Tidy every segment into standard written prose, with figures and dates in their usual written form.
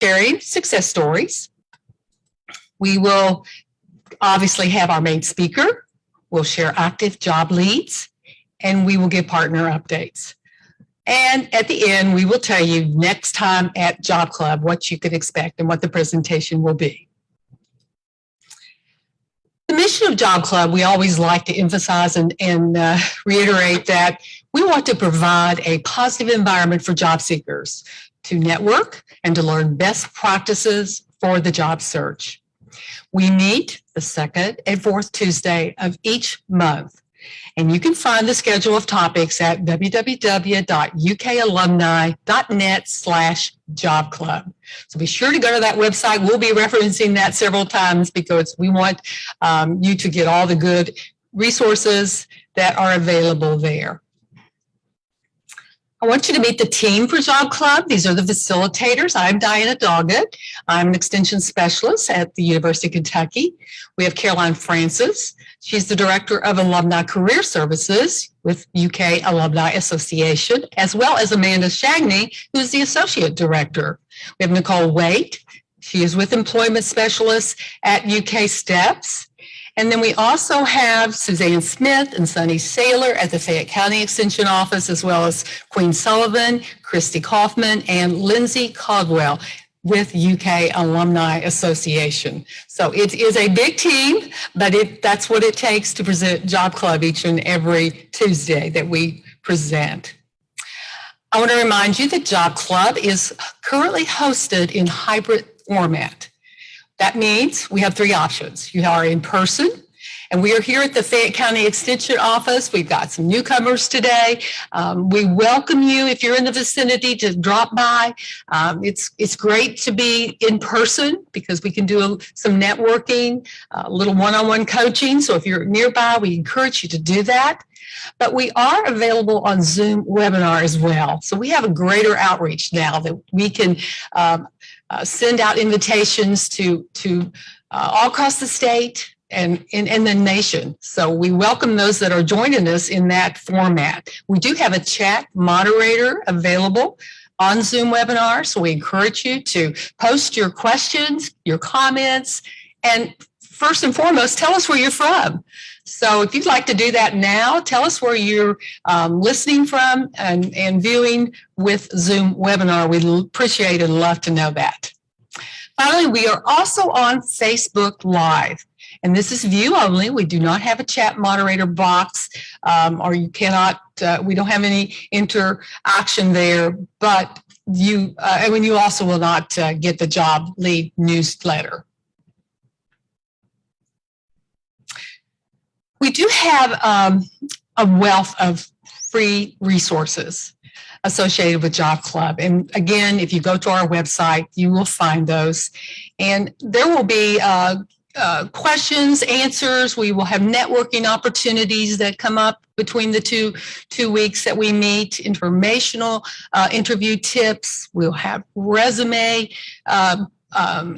sharing success stories. We will obviously have our main speaker. We'll share active job leads, and we will give partner updates. And at the end, we will tell you next time at Job Club what you could expect and what the presentation will be. The mission of Job Club, we always like to emphasize and reiterate that we want to provide a positive environment for job seekers to network and to learn best practices for the job search. We meet the second and fourth Tuesday of each month. And you can find the schedule of topics at www.ukalumni.net/Job Club. So be sure to go to that website. We'll be referencing that several times because we want you to get all the good resources that are available there. I want you to meet the team for Job Club. These are the facilitators. I'm Diana Doggett. I'm an extension specialist at the University of Kentucky. We have Caroline Francis. She's the Director of Alumni Career Services with UK Alumni Association, as well as Amanda Shagney, who's the Associate Director. We have Nicole Waite. She is with Employment Specialists at UK STEPS. And then we also have Suzanne Smith and Sunny Saylor at the Fayette County Extension Office, as well as Queen Sullivan, Christy Kaufman, and Lindsay Caldwell with UK Alumni Association. So it is a big team, but that's what it takes to present Job Club each and every Tuesday that we present. I want to remind you that Job Club is currently hosted in hybrid format. That means we have three options. You are in person, and we are here at the Fayette County Extension Office. We've got some newcomers today. We welcome you if you're in the vicinity to drop by. It's great to be in person because we can do some networking, a little one-on-one coaching. So if you're nearby, we encourage you to do that. But we are available on Zoom webinar as well. So we have a greater outreach now that we can send out invitations to all across the state and the nation. So we welcome those that are joining us in that format. We do have a chat moderator available on Zoom webinar. So we encourage you to post your questions, your comments, and first and foremost, tell us where you're from. So if you'd like to do that now, tell us where you're listening from and viewing with Zoom webinar. We'd appreciate and love to know that. Finally, we are also on Facebook Live, and this is view only. We do not have a chat moderator box, or you cannot, we don't have any interaction there, but you also will not get the job lead newsletter. We do have a wealth of free resources associated with Job Club. And again, if you go to our website, you will find those. And there will be questions, answers. We will have networking opportunities that come up between the two weeks that we meet, informational interview tips. We'll have resume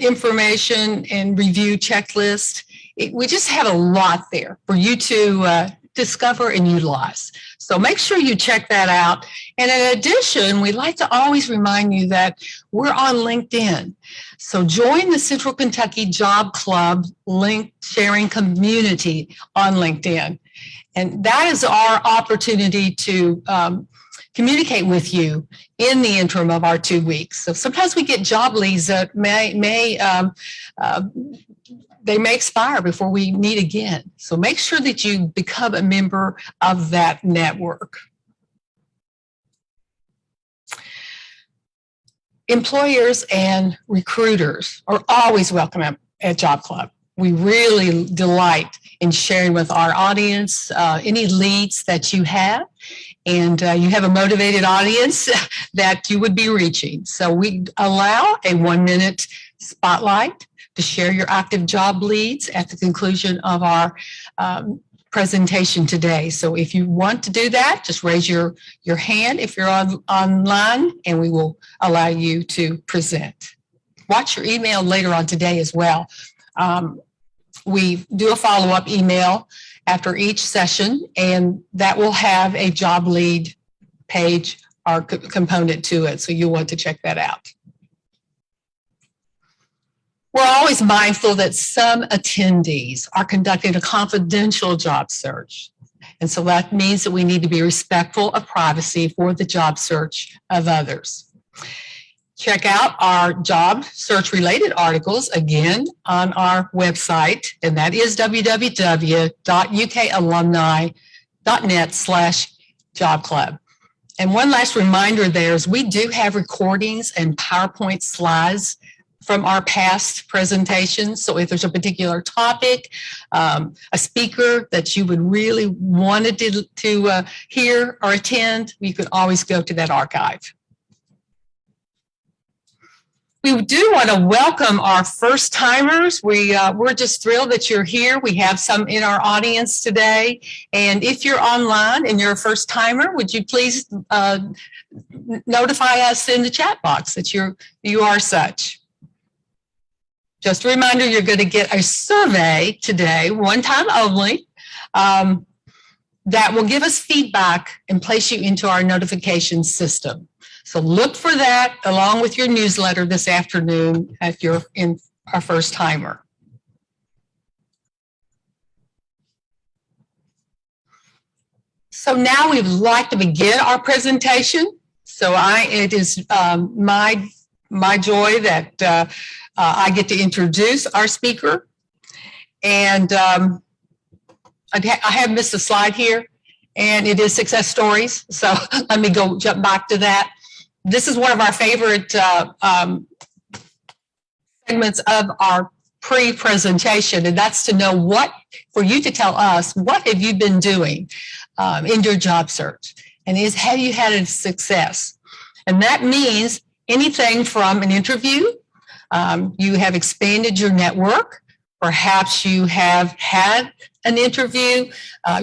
information and review checklist. We just have a lot there for you to discover and utilize. So make sure you check that out. And in addition, we'd like to always remind you that we're on LinkedIn. So join the Central Kentucky Job Club link sharing community on LinkedIn. And that is our opportunity to communicate with you in the interim of our 2 weeks. So sometimes we get job leads that they may expire before we meet again. So make sure that you become a member of that network. Employers and recruiters are always welcome at Job Club. We really delight in sharing with our audience any leads that you have, and you have a motivated audience that you would be reaching. So we allow a 1-minute spotlight to share your active job leads at the conclusion of our presentation today. So if you want to do that, just raise your hand if you're online, and we will allow you to present. Watch your email later on today as well. We do a follow-up email after each session, and that will have a job lead page or component to it, so you'll want to check that out. We're always mindful that some attendees are conducting a confidential job search. And so that means that we need to be respectful of privacy for the job search of others. Check out our job search related articles again on our website, and that is www.ukalumni.net/jobclub. And one last reminder there is we do have recordings and PowerPoint slides from our past presentations. So if there's a particular topic, a speaker that you would really wanted to hear or attend, you can always go to that archive. We do want to welcome our first timers. We're just thrilled that you're here. We have some in our audience today. And if you're online and you're a first timer, would you please notify us in the chat box that you are such. Just a reminder, you're going to get a survey today, one time only, that will give us feedback and place you into our notification system. So look for that along with your newsletter this afternoon if you're in our first timer. So now we'd like to begin our presentation. So it is my joy that I get to introduce our speaker. And I have missed a slide here, and it is success stories. So let me jump back to that. This is one of our favorite segments of our pre-presentation, and that's to know for you to tell us, what have you been doing in your job search? And have you had a success? And that means anything from an interview, you have expanded your network, perhaps you have had an interview,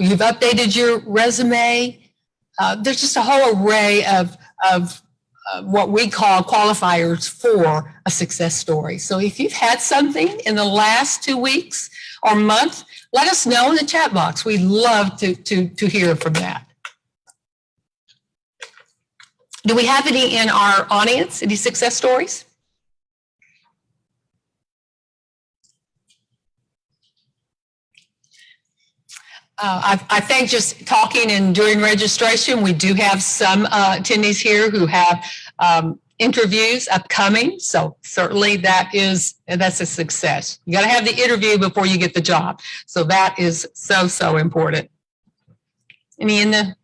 you've updated your resume. There's just a whole array of what we call qualifiers for a success story. So if you've had something in the last 2 weeks or month, let us know in the chat box. We'd love to hear from that. Do we have any in our audience, any success stories? I think just talking and doing registration, we do have some attendees here who have interviews upcoming. So certainly that's a success. You got to have the interview before you get the job. So that is so important. Any in the?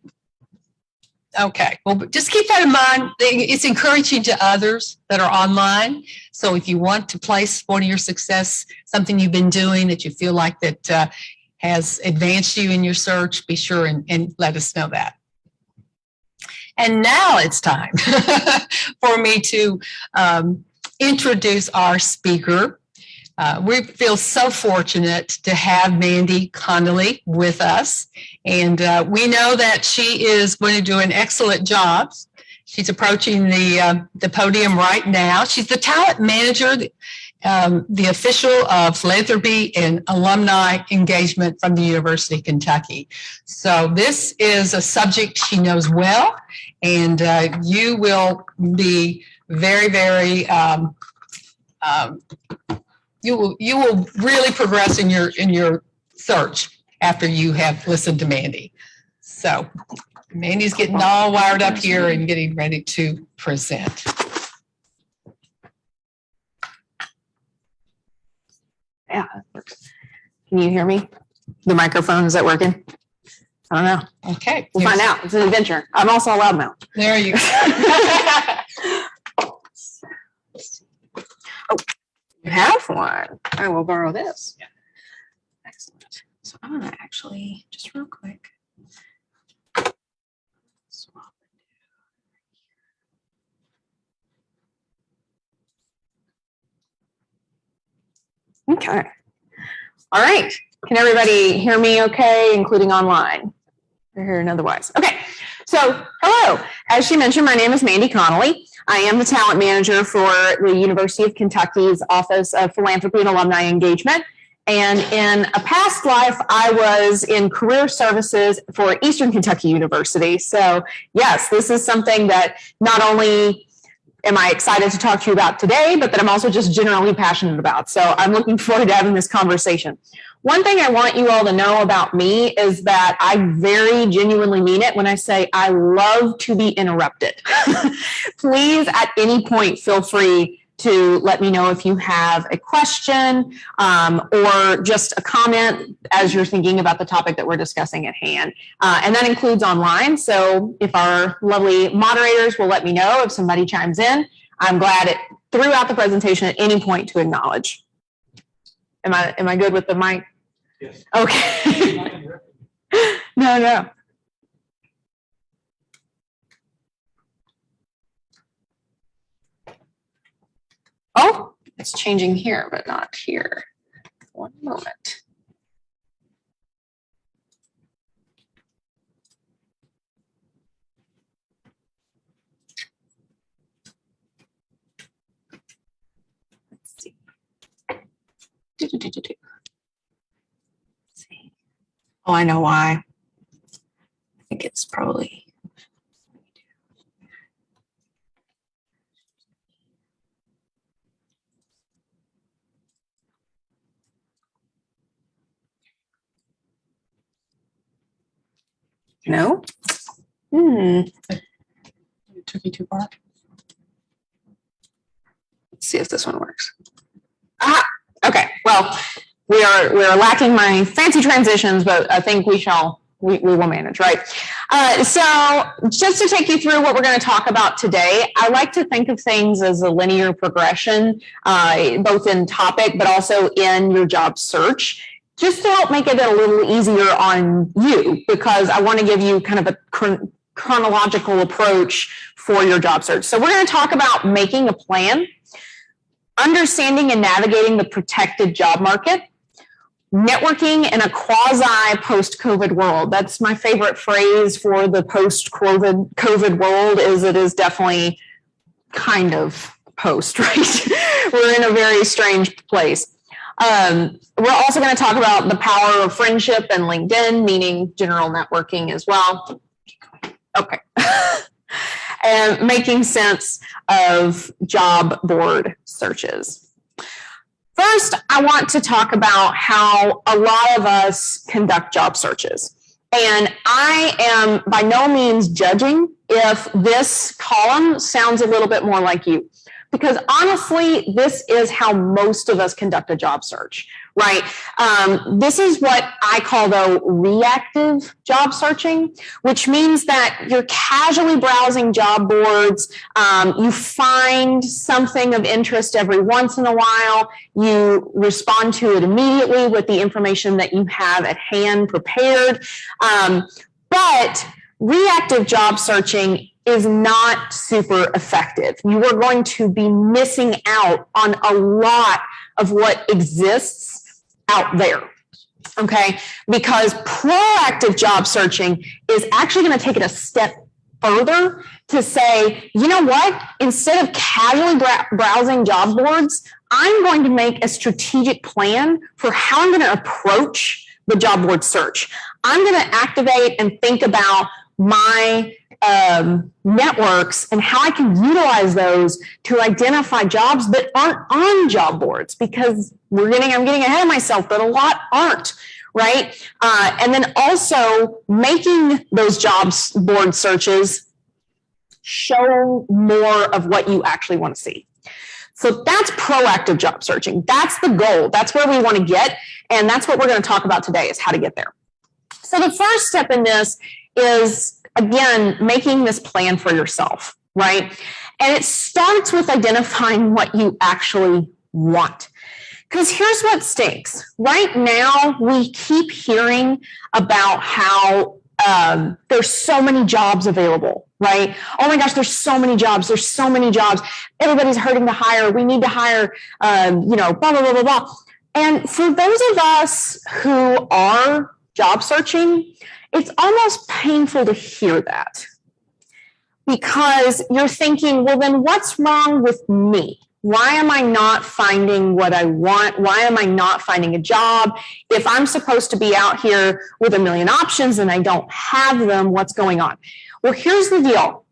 Okay, well, just keep that in mind. It's encouraging to others that are online. So if you want to place one of your success, something you've been doing that you feel like that has advanced you in your search, be sure and let us know that. And now it's time for me to introduce our speaker. We feel so fortunate to have Mandy Connolly with us. And we know that she is going to do an excellent job. She's approaching the podium right now. She's the talent manager, the official of philanthropy and alumni engagement from the University of Kentucky. So this is a subject she knows well, and you will be very, you will really progress in your search after you have listened to Mandy. So Mandy's getting all wired up here and getting ready to present. Yeah, that works. Can you hear me? The microphone, is that working? I don't know. Okay. We'll find out. It's an adventure. I'm also a loudmouth. There you go. Oh, you have one. I will borrow this. Yeah. Excellent. So I'm going to actually, just real quick, swap. Okay. All right. Can everybody hear me okay, including online? Or hearing otherwise? Okay. So, hello. As she mentioned, my name is Mandy Connolly. I am the talent manager for the University of Kentucky's Office of Philanthropy and Alumni Engagement. And in a past life, I was in career services for Eastern Kentucky University. So, yes, this is something that not only am I excited to talk to you about today, but that I'm also just generally passionate about. So I'm looking forward to having this conversation. One thing I want you all to know about me is that I very genuinely mean it when I say I love to be interrupted. Please, at any point, feel free to let me know if you have a question or just a comment as you're thinking about the topic that we're discussing at hand. And that includes online. So if our lovely moderators will let me know if somebody chimes in, I'm glad throughout the presentation at any point to acknowledge. Am I good with the mic? Yes. Okay. No. Oh, it's changing here, but not here. One moment. Let's see. Let's see. Oh, I know why. I think it's probably. No? It took you too far. Let's see if this one works. Ah, okay. Well, we are lacking my fancy transitions, but I think we will manage, right? So just to take you through what we're going to talk about today, I like to think of things as a linear progression, both in topic, but also in your job search, just to help make it a little easier on you, because I want to give you kind of a chronological approach for your job search. So we're going to talk about making a plan, understanding and navigating the protected job market, networking in a quasi-post-COVID world. That's my favorite phrase for the post-COVID world. It is definitely kind of post, right? We're in a very strange place. We're also going to talk about the power of friendship and LinkedIn, meaning general networking as well. Okay. And making sense of job board searches. First, I want to talk about how a lot of us conduct job searches. And I am by no means judging if this column sounds a little bit more like you. Because honestly, this is how most of us conduct a job search, right? This is what I call, though, reactive job searching, which means that you're casually browsing job boards. You find something of interest every once in a while. You respond to it immediately with the information that you have at hand prepared. But reactive job searching is not super effective. You are going to be missing out on a lot of what exists out there, okay? Because proactive job searching is actually going to take it a step further to say, you know what? Instead of casually browsing job boards, I'm going to make a strategic plan for how I'm going to approach the job board search. I'm going to activate and think about my networks and how I can utilize those to identify jobs that aren't on job boards, because I'm getting ahead of myself, but a lot aren't, right? And then also making those jobs board searches show more of what you actually want to see. So that's proactive job searching. That's the goal. That's where we want to get. And that's what we're going to talk about today, is how to get there. So the first step in this is, again, making this plan for yourself, right? And it starts with identifying what you actually want. Because here's what stinks. Right now, we keep hearing about how there's so many jobs available, right? Oh my gosh, there's so many jobs. There's so many jobs. Everybody's hurting to hire. We need to hire, blah, blah, blah, blah, blah. And for those of us who are job searching, it's almost painful to hear that, because you're thinking, well, then what's wrong with me? Why am I not finding what I want? Why am I not finding a job? If I'm supposed to be out here with a million options and I don't have them, what's going on? Well, here's the deal.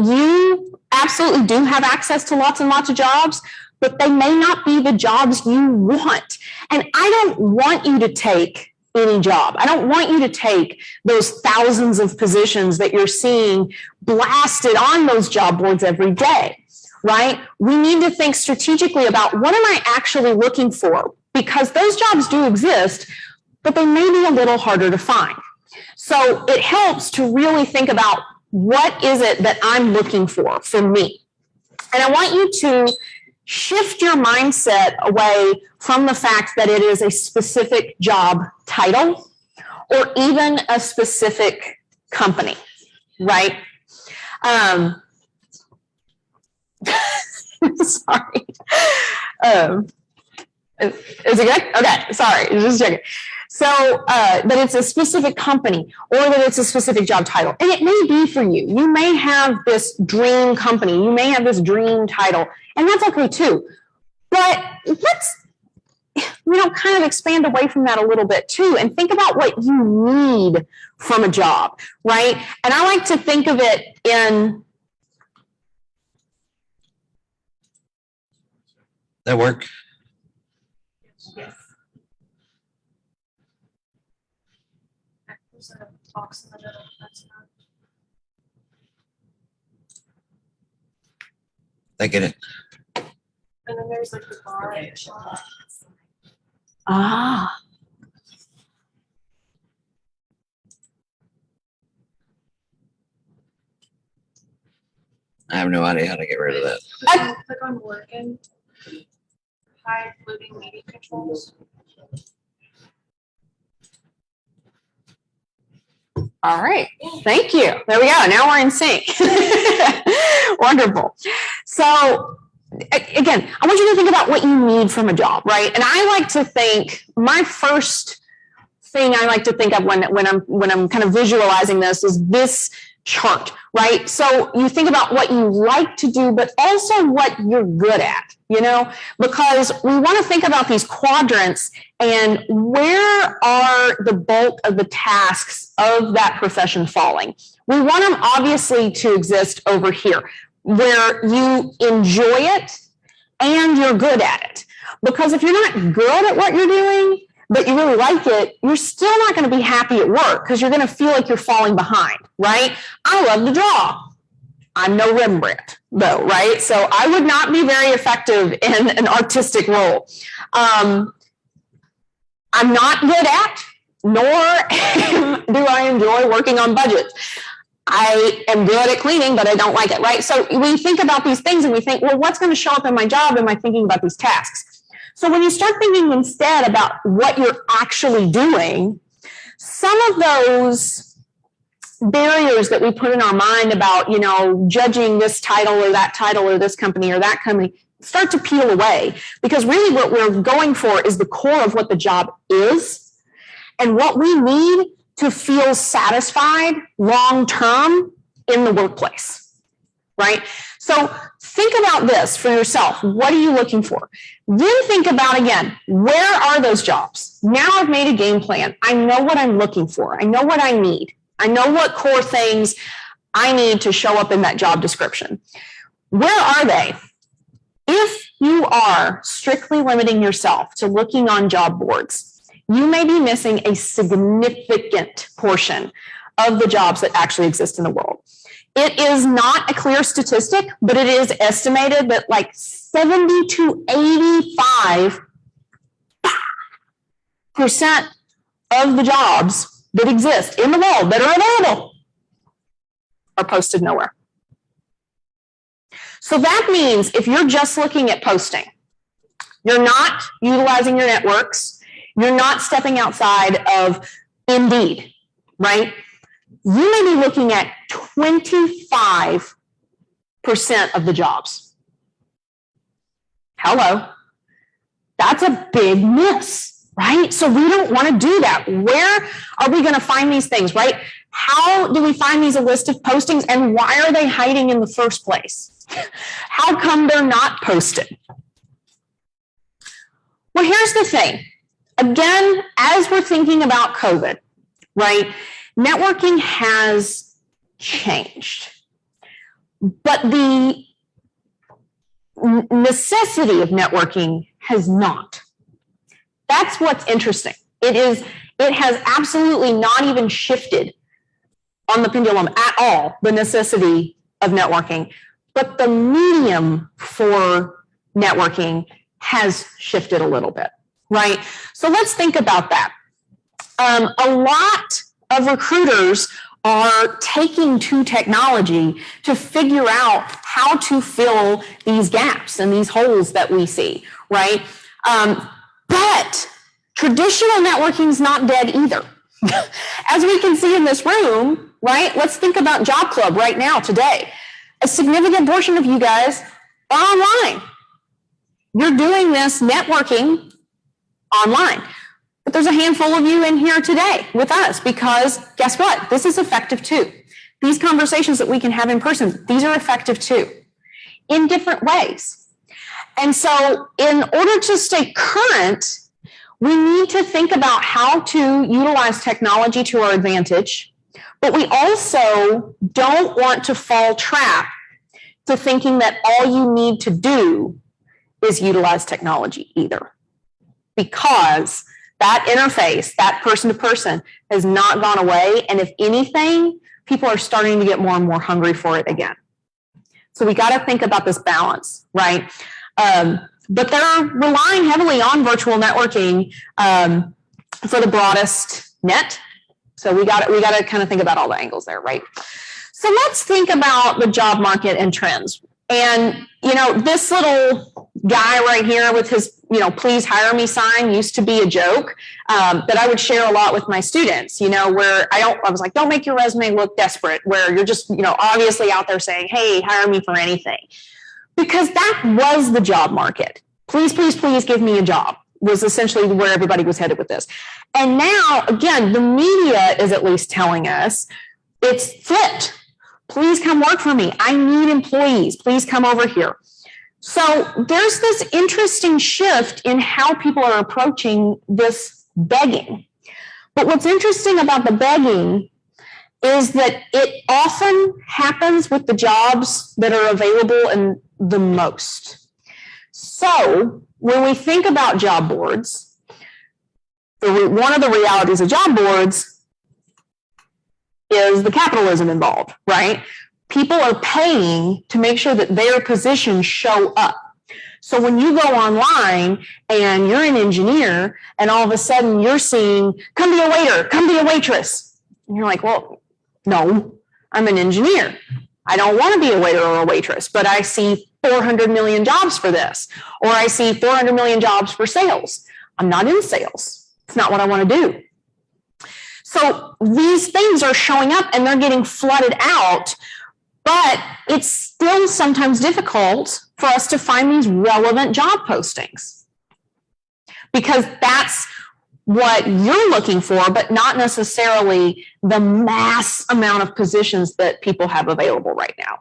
you absolutely do have access to lots and lots of jobs, but they may not be the jobs you want. And I don't want you to take any job. I don't want you to take those thousands of positions that you're seeing blasted on those job boards every day, right? We need to think strategically about what am I actually looking for? Because those jobs do exist, but they may be a little harder to find. So it helps to really think about what is it that I'm looking for me. And I want you to shift your mindset away from the fact that it is a specific job title or even a specific company, right? Sorry. Is it good? Okay, sorry, just checking. So that it's a specific company or that it's a specific job title. And it may be for you. You may have this dream company. You may have this dream title. And that's okay too. But let's, kind of expand away from that a little bit too and think about what you need from a job, right? And I like to think of it in... That work? Yes. There's a box in the middle. That's not. I get it. And then there's like the bar and the shop. Ah. I have no idea how to get rid of that. Click on work and hide loading media controls. All right, thank you. There we go. Now we're in sync. Wonderful. So again, I want you to think about what you need from a job, right? And I like to think, my first thing I like to think of when I'm kind of visualizing this is this chart, right? So you think about what you like to do, but also what you're good at, because we want to think about these quadrants and where are the bulk of the tasks of that profession falling. We want them obviously to exist over here where you enjoy it and you're good at it. Because if you're not good at what you're doing, but you really like it, you're still not going to be happy at work because you're going to feel like you're falling behind, right? I love to draw. I'm no Rembrandt, though, right? So I would not be very effective in an artistic role. I'm not good at, nor do I enjoy working on budgets. I am good at cleaning, but I don't like it, right? So we think about these things and we think, well, what's going to show up in my job? Am I thinking about these tasks? So when you start thinking instead about what you're actually doing, some of those barriers that we put in our mind about, judging this title or this company or that company start to peel away, because really what we're going for is the core of what the job is and what we need to feel satisfied long-term in the workplace, right? So think about this for yourself. What are you looking for? Then think about, again, where are those jobs? Now I've made a game plan. I know what I'm looking for. I know what I need. I know what core things I need to show up in that job description. Where are they? If you are strictly limiting yourself to looking on job boards, you may be missing a significant portion of the jobs that actually exist in the world. It is not a clear statistic, but it is estimated that like 70 to 85% of the jobs that exist in the world that are available are posted nowhere. So that means if you're just looking at posting, you're not utilizing your networks, you're not stepping outside of Indeed, right? You may be looking at 25% of the jobs. Hello. That's a big miss, right? So we don't want to do that. Where are we going to find these things, right? How do we find these enlisted postings, and why are they hiding in the first place? How come they're not posted? Well, here's the thing. Again, as we're thinking about COVID, right? Networking has changed. but the necessity of networking has not. That's what's interesting. It has absolutely not even shifted on the pendulum at all, the necessity of networking, but the medium for networking has shifted a little bit, right? So let's think about that. A lot of recruiters are taking to technology to figure out how to fill these gaps and these holes that we see, right? But traditional networking is not dead either. As we can see in this room, right? Let's think about Job Club right now, today. A significant portion of you guys are online. You're doing this networking online. But there's a handful of you in here today with us because guess what? This is effective too. These conversations that we can have in person, these are effective too, in different ways. And so in order to stay current, we need to think about how to utilize technology to our advantage, but we also don't want to fall trap to thinking that all you need to do is utilize technology either. Because that interface, that person to person has not gone away. And if anything, people are starting to get more and more hungry for it again. So we got to think about this balance, right? But they're relying heavily on virtual networking for the broadest net. So we got to kind of think about all the angles there, right? So let's think about the job market and trends. And, you know, this little guy right here with his, you know, please hire me sign used to be a joke that I would share a lot with my students, you know, where I was like, don't make your resume look desperate, where you're just, you know, obviously out there saying, hey, hire me for anything. Because that was the job market. Please, please, please give me a job was essentially where everybody was headed with this. And now, again, the media is at least telling us it's flipped. Please come work for me. I need employees. Please come over here. So there's this interesting shift in how people are approaching this begging. But what's interesting about the begging is that it often happens with the jobs that are available and the most. So when we think about job boards, one of the realities of job boards is the capitalism involved, right? People are paying to make sure that their positions show up. So when you go online and you're an engineer and all of a sudden you're seeing, come be a waiter, come be a waitress. And you're like, well, no, I'm an engineer. I don't want to be a waiter or a waitress, but I see 400 million jobs for this, or I see 400 million jobs for sales. I'm not in sales. It's not what I want to do. So these things are showing up and they're getting flooded out, but it's still sometimes difficult for us to find these relevant job postings because that's what you're looking for, but not necessarily the mass amount of positions that people have available right now,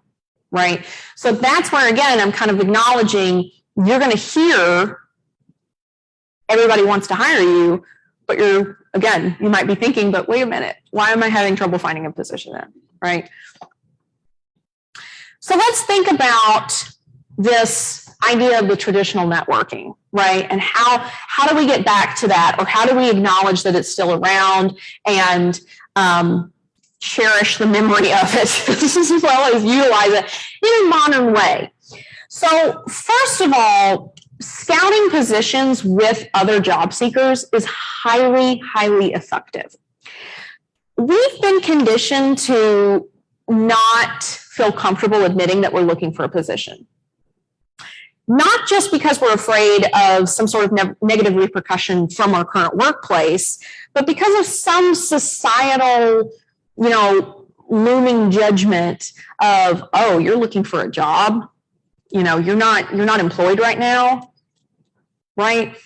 right? So that's where, again, I'm kind of acknowledging you're going to hear everybody wants to hire you, but again, you might be thinking, but wait a minute, why am I having trouble finding a position then, right? So let's think about this idea of the traditional networking, right? And how do we get back to that? Or how do we acknowledge that it's still around and cherish the memory of it as well as utilize it in a modern way? So first of all, scouting positions with other job seekers is highly, highly effective. We've been conditioned to not feel comfortable admitting that we're looking for a position. Not just because we're afraid of some sort of negative repercussion from our current workplace, but because of some societal, looming judgment of, oh, you're looking for a job, you're not employed right now, right?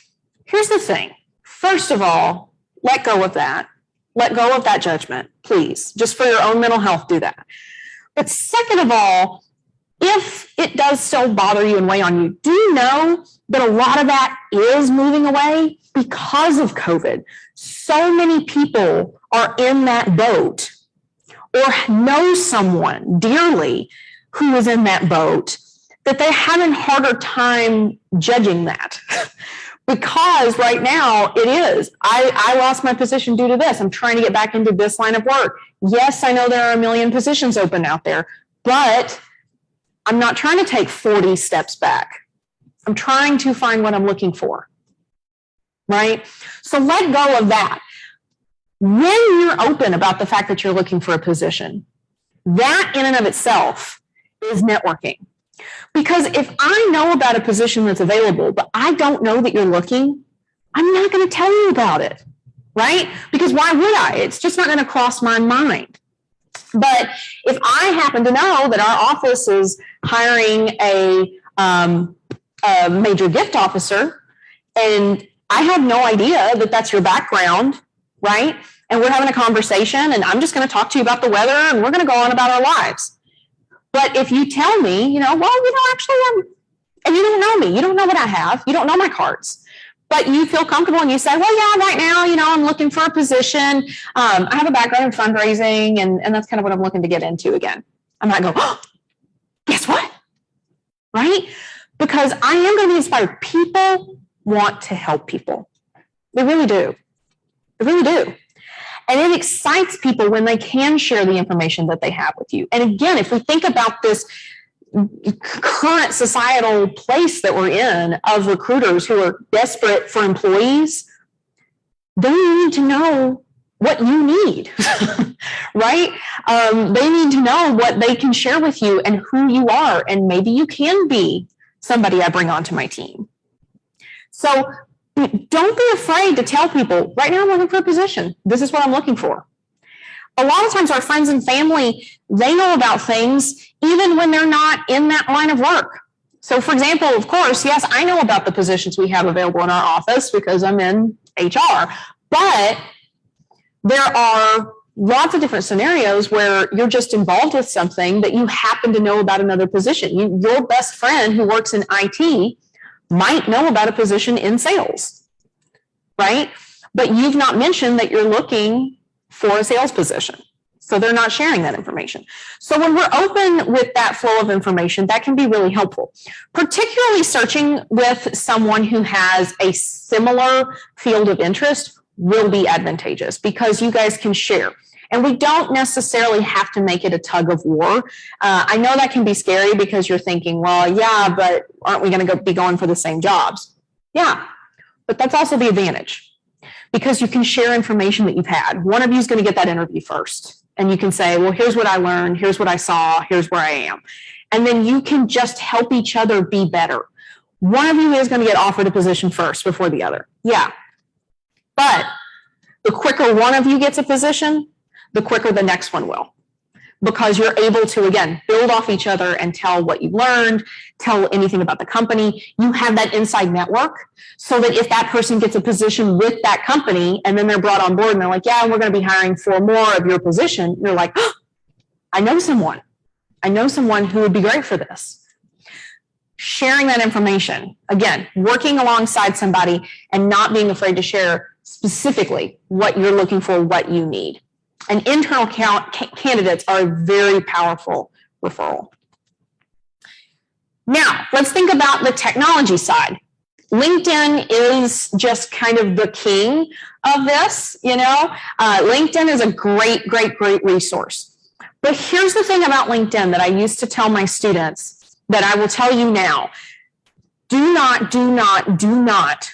Here's the thing. First of all, let go of that. Let go of that judgment, please. Just for your own mental health, do that. But second of all, if it does still bother you and weigh on you, do you know that a lot of that is moving away because of COVID? So many people are in that boat or know someone dearly who is in that boat, that they're having a harder time judging that. Because right now it is. I lost my position due to this. I'm trying to get back into this line of work. Yes, I know there are a million positions open out there, but I'm not trying to take 40 steps back. I'm trying to find what I'm looking for, right? So let go of that. When you're open about the fact that you're looking for a position, that in and of itself is networking. Because if I know about a position that's available, but I don't know that you're looking, I'm not going to tell you about it, right? Because why would I? It's just not going to cross my mind. But if I happen to know that our office is hiring a major gift officer, and I have no idea that that's your background, right? And we're having a conversation, and I'm just going to talk to you about the weather, and we're going to go on about our lives. But if you tell me, actually, and you don't know me, you don't know what I have, you don't know my cards, but you feel comfortable and you say, well, yeah, right now, I'm looking for a position. I have a background in fundraising, and that's kind of what I'm looking to get into again. I might go, oh, guess what? Right? Because I am going to be inspired. People want to help people. They really do. They really do. And it excites people when they can share the information that they have with you. And again, if we think about this current societal place that we're in of recruiters who are desperate for employees, they need to know what you need, right? They need to know what they can share with you and who you are. And maybe you can be somebody I bring onto my team. So don't be afraid to tell people, right now I'm looking for a position. This is what I'm looking for. A lot of times our friends and family, they know about things even when they're not in that line of work. So for example, of course, yes, I know about the positions we have available in our office because I'm in HR, but there are lots of different scenarios where you're just involved with something that you happen to know about another position. Your best friend who works in IT might know about a position in sales, right? But you've not mentioned that you're looking for a sales position. So they're not sharing that information. So when we're open with that flow of information, that can be really helpful, particularly searching with someone who has a similar field of interest will be advantageous because you guys can share. And we don't necessarily have to make it a tug of war. I know that can be scary because you're thinking, well, yeah, but aren't we going to be going for the same jobs? Yeah, but that's also the advantage because you can share information that you've had. One of you is going to get that interview first. And you can say, well, here's what I learned. Here's what I saw. Here's where I am. And then you can just help each other be better. One of you is going to get offered a position first before the other. Yeah. But the quicker one of you gets a position, the quicker the next one will, because you're able to, again, build off each other and tell what you've learned, tell anything about the company. You have that inside network so that if that person gets a position with that company and then they're brought on board and they're like, yeah, we're going to be hiring for more of your position, you're like, oh, I know someone. I know someone who would be great for this. Sharing that information, again, working alongside somebody and not being afraid to share specifically what you're looking for, what you need. And internal candidates are a very powerful referral. Now, let's think about the technology side. LinkedIn is just kind of the king of this, LinkedIn is a great resource. But here's the thing about LinkedIn that I used to tell my students that I will tell you now. Do not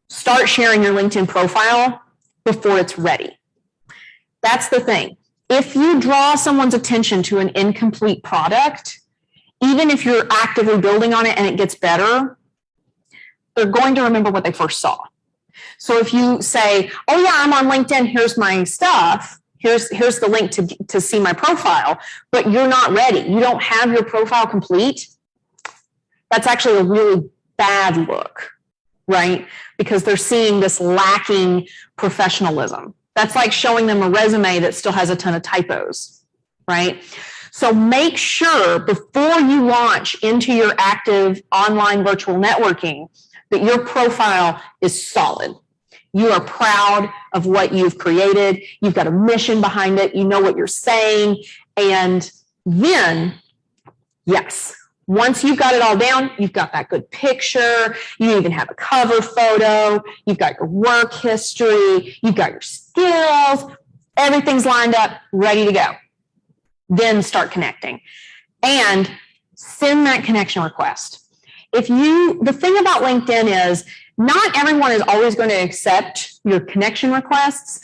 start sharing your LinkedIn profile before it's ready. That's the thing. If you draw someone's attention to an incomplete product, even if you're actively building on it and it gets better, they're going to remember what they first saw. So if you say, oh yeah, I'm on LinkedIn, here's my stuff, here's the link to see my profile, but you're not ready, you don't have your profile complete, that's actually a really bad look, right? Because they're seeing this lacking professionalism. That's like showing them a resume that still has a ton of typos, right? So make sure before you launch into your active online virtual networking that your profile is solid. You are proud of what you've created. You've got a mission behind it. You know what you're saying, and Then, yes, once you've got it all down, you've got that good picture, you even have a cover photo, you've got your work history, you've got your skills, everything's lined up, ready to go. Then start connecting and send that connection request. The thing about LinkedIn is not everyone is always going to accept your connection requests,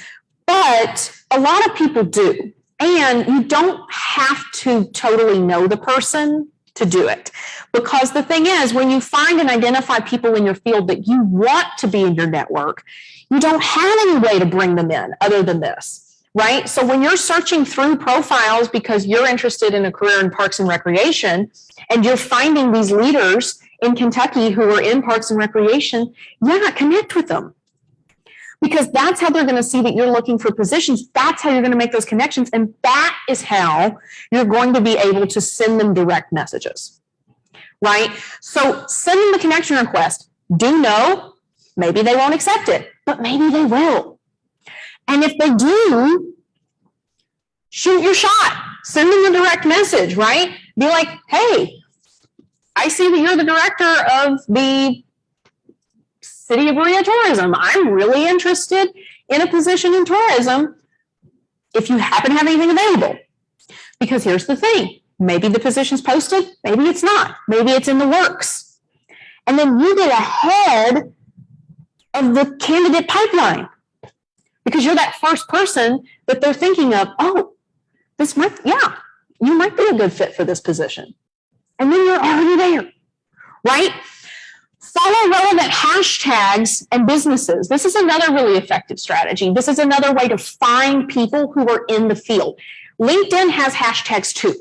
but a lot of people do. And you don't have to totally know the person to do it. Because the thing is, when you find and identify people in your field that you want to be in your network, you don't have any way to bring them in other than this, right? So when you're searching through profiles because you're interested in a career in Parks and Recreation, and you're finding these leaders in Kentucky who are in Parks and Recreation, yeah, connect with them. Because that's how they're going to see that you're looking for positions. That's how you're going to make those connections. And that is how you're going to be able to send them direct messages, right? So send them the connection request. Do know, maybe they won't accept it, but maybe they will. And if they do, shoot your shot. Send them a direct message, right? Be like, hey, I see that you're the director of the City of Berea Tourism. I'm really interested in a position in tourism if you happen to have anything available. Because here's the thing, maybe the position's posted, maybe it's not, maybe it's in the works. And then you get ahead of the candidate pipeline because you're that first person that they're thinking of, oh, you might be a good fit for this position. And then you're already there, right? Follow relevant hashtags and businesses. This is another really effective strategy. This is another way to find people who are in the field. LinkedIn has hashtags too.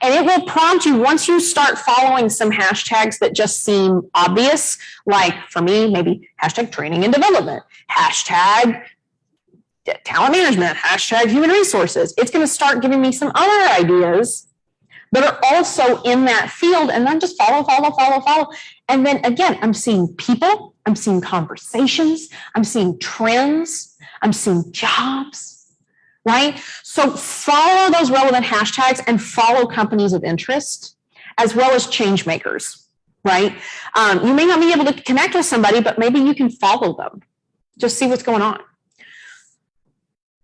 And it will prompt you once you start following some hashtags that just seem obvious, like for me, maybe hashtag training and development, hashtag talent management, hashtag human resources. It's going to start giving me some other ideas that are also in that field, and then just follow. And then again, I'm seeing people, I'm seeing conversations, I'm seeing trends, I'm seeing jobs, right? So follow those relevant hashtags and follow companies of interest, as well as change makers, right? You may not be able to connect with somebody, but maybe you can follow them. Just see what's going on.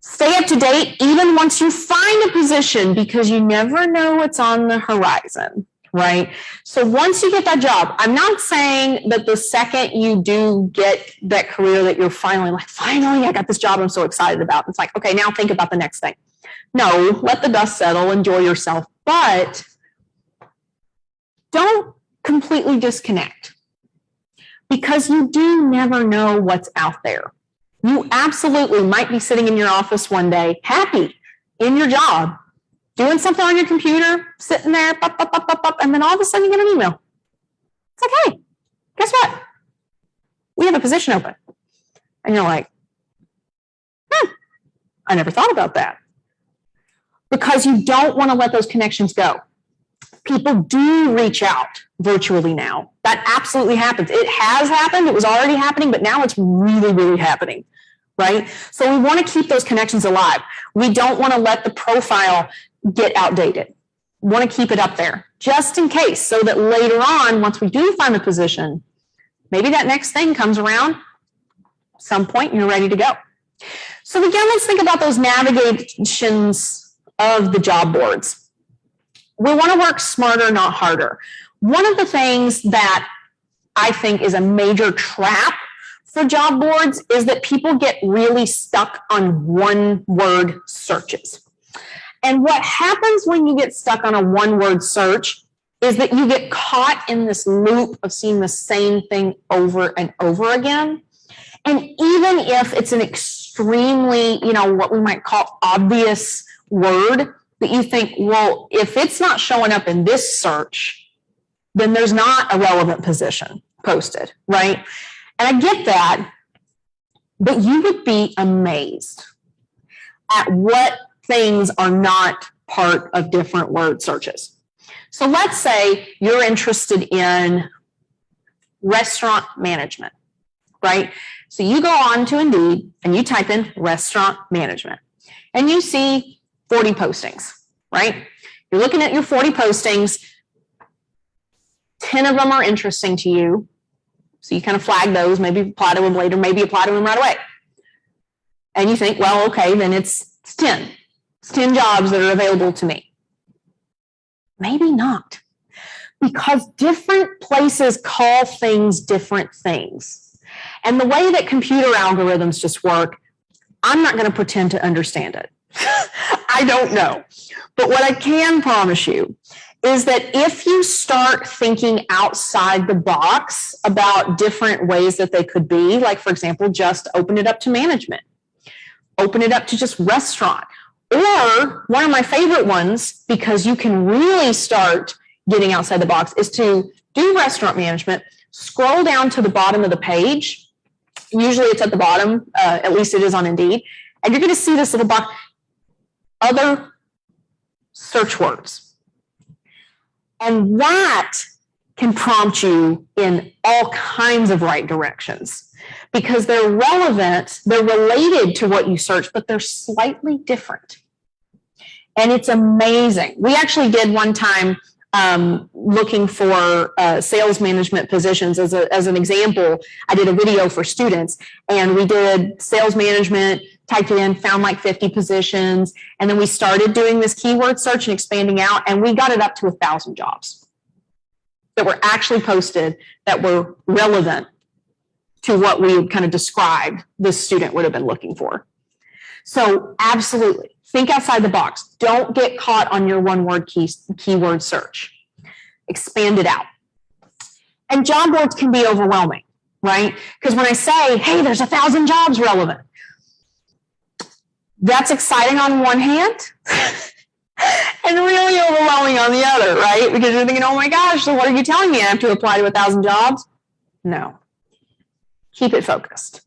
Stay up to date even once you find a position because you never know what's on the horizon, right? So once you get that job, I'm not saying that the second you do get that career that you're finally like, finally, I got this job I'm so excited about. It's like, okay, now think about the next thing. No, let the dust settle, enjoy yourself, but don't completely disconnect because you do never know what's out there. You absolutely might be sitting in your office one day, happy in your job, doing something on your computer, sitting there, and then all of a sudden you get an email. It's like, hey, guess what? We have a position open. And you're like, I never thought about that. Because you don't want to let those connections go. People do reach out virtually now. That absolutely happens. It has happened. It was already happening, but now it's really, really happening, right? So we want to keep those connections alive. We don't want to let the profile get outdated. We want to keep it up there just in case so that later on, once we do find a position, maybe that next thing comes around some point and you're ready to go. So again, let's think about those navigations of the job boards. We want to work smarter, not harder. One of the things that I think is a major trap for job boards is that people get really stuck on one-word searches. And what happens when you get stuck on a one-word search is that you get caught in this loop of seeing the same thing over and over again. And even if it's an extremely, what we might call obvious word, that you think, well, if it's not showing up in this search, then there's not a relevant position posted, right? And I get that, but you would be amazed at what things are not part of different word searches. So let's say you're interested in restaurant management, right? So you go on to Indeed and you type in restaurant management and you see 40 postings, right? You're looking at your 40 postings. 10 of them are interesting to you. So you kind of flag those, maybe apply to them later, maybe apply to them right away. And you think, well, okay, then it's 10. It's 10 jobs that are available to me. Maybe not. Because different places call things different things. And the way that computer algorithms just work, I'm not going to pretend to understand it. I don't know. But what I can promise you is that if you start thinking outside the box about different ways that they could be, like, for example, just open it up to management, open it up to just restaurant, or one of my favorite ones, because you can really start getting outside the box, is to do restaurant management, scroll down to the bottom of the page. Usually it's at the bottom, at least it is on Indeed, and you're going to see this little box, other search words. And that can prompt you in all kinds of right directions because they're relevant, they're related to what you search, but they're slightly different. And it's amazing. We actually did one time looking for sales management positions as an example. I did a video for students and we did sales management, typed it in, found like 50 positions. And then we started doing this keyword search and expanding out, and we got it up to 1,000 jobs that were actually posted that were relevant to what we had kind of described this student would have been looking for. So absolutely, think outside the box. Don't get caught on your one-word keyword search. Expand it out. And job boards can be overwhelming, right? Because when I say, hey, there's 1,000 jobs relevant, that's exciting on one hand and really overwhelming on the other, right? Because you're thinking, oh my gosh, so what are you telling me? I have to apply to 1,000 jobs? No. Keep it focused.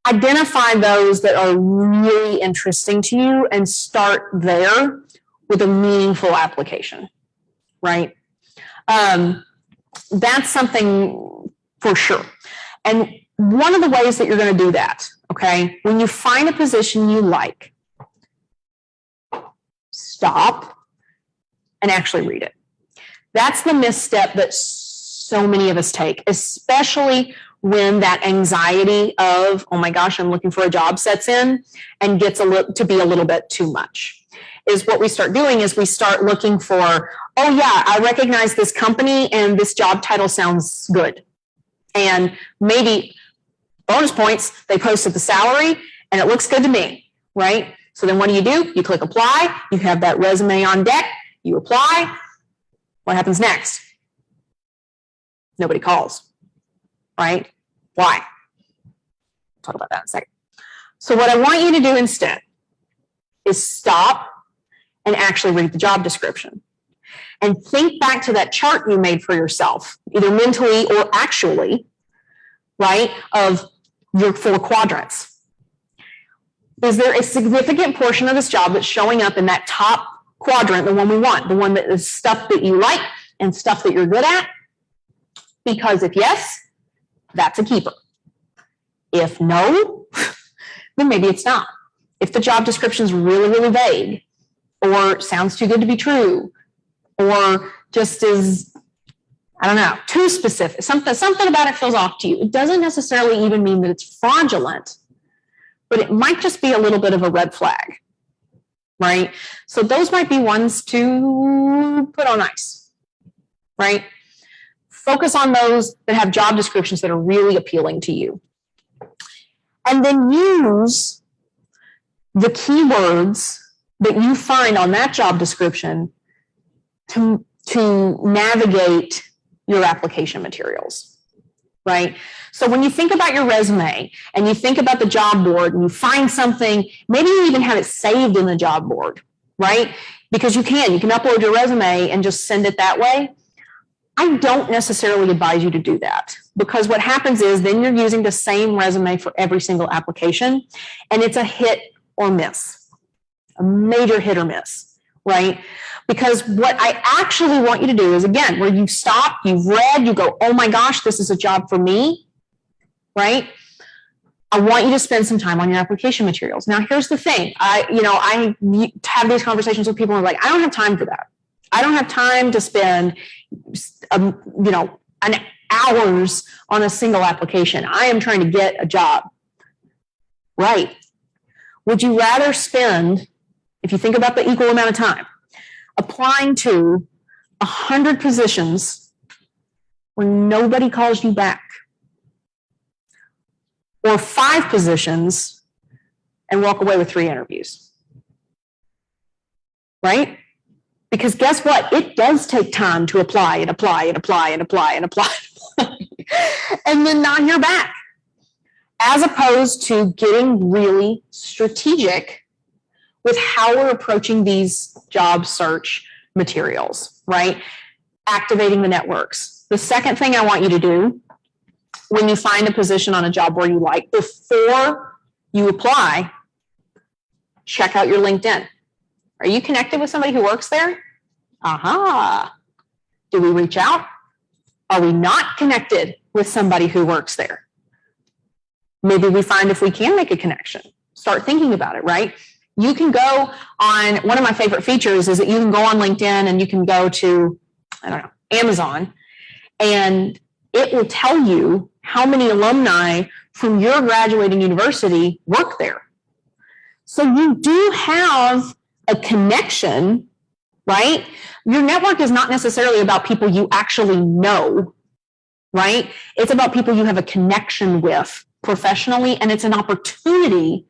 Identify those that are really interesting to you and start there with a meaningful application, right? That's something for sure. And one of the ways that you're going to do that, okay, when you find a position you like, stop and actually read it. That's the misstep that so many of us take, especially when that anxiety of, oh my gosh, I'm looking for a job sets in and gets to be a little bit too much. Is what we start doing is we start looking for, oh yeah, I recognize this company and this job title sounds good. And maybe bonus points, they posted the salary and it looks good to me, right? So then what do? You click apply, you have that resume on deck, you apply. What happens next? Nobody calls, right? Why? I'll talk about that in a second. So what I want you to do instead is stop and actually read the job description. And think back to that chart you made for yourself, either mentally or actually, right, of your 4 quadrants. Is there a significant portion of this job that's showing up in that top quadrant, the one we want, the one that is stuff that you like and stuff that you're good at? Because if yes, that's a keeper. If no, then maybe it's not. If the job description is really, really vague, or sounds too good to be true, or just is, I don't know, too specific, something about it feels off to you. It doesn't necessarily even mean that it's fraudulent, but it might just be a little bit of a red flag, right? So those might be ones to put on ice, right? Focus on those that have job descriptions that are really appealing to you. And then use the keywords that you find on that job description to navigate your application materials, right? So when you think about your resume and you think about the job board and you find something, maybe you even have it saved in the job board, right? Because you can upload your resume and just send it that way. I don't necessarily advise you to do that because what happens is then you're using the same resume for every single application and it's a hit or miss, a major hit or miss, right? Because what I actually want you to do is, again, where you stop, you've read, you go, oh my gosh, this is a job for me, right? I want you to spend some time on your application materials. Now, here's the thing. I have these conversations with people who are like, I don't have time for that. I don't have time to spend, an hours on a single application. I am trying to get a job. Right. Would you rather spend, if you think about the equal amount of time, applying to 100 positions where nobody calls you back, or 5 positions and walk away with 3 interviews? Right? Because guess what? It does take time to apply and apply and apply and apply and apply and then not hear back, as opposed to getting really strategic with how we're approaching these job search materials, right? Activating the networks. The second thing I want you to do when you find a position on a job board you like, before you apply, check out your LinkedIn. Are you connected with somebody who works there? Aha. Do we reach out? Are we not connected with somebody who works there? Maybe we find if we can make a connection. Start thinking about it, right? You can go on, one of my favorite features is that you can go on LinkedIn and you can go to, Amazon, and it will tell you how many alumni from your graduating university work there. So you do have a connection, right? Your network is not necessarily about people you actually know, right? It's about people you have a connection with professionally, and it's an opportunity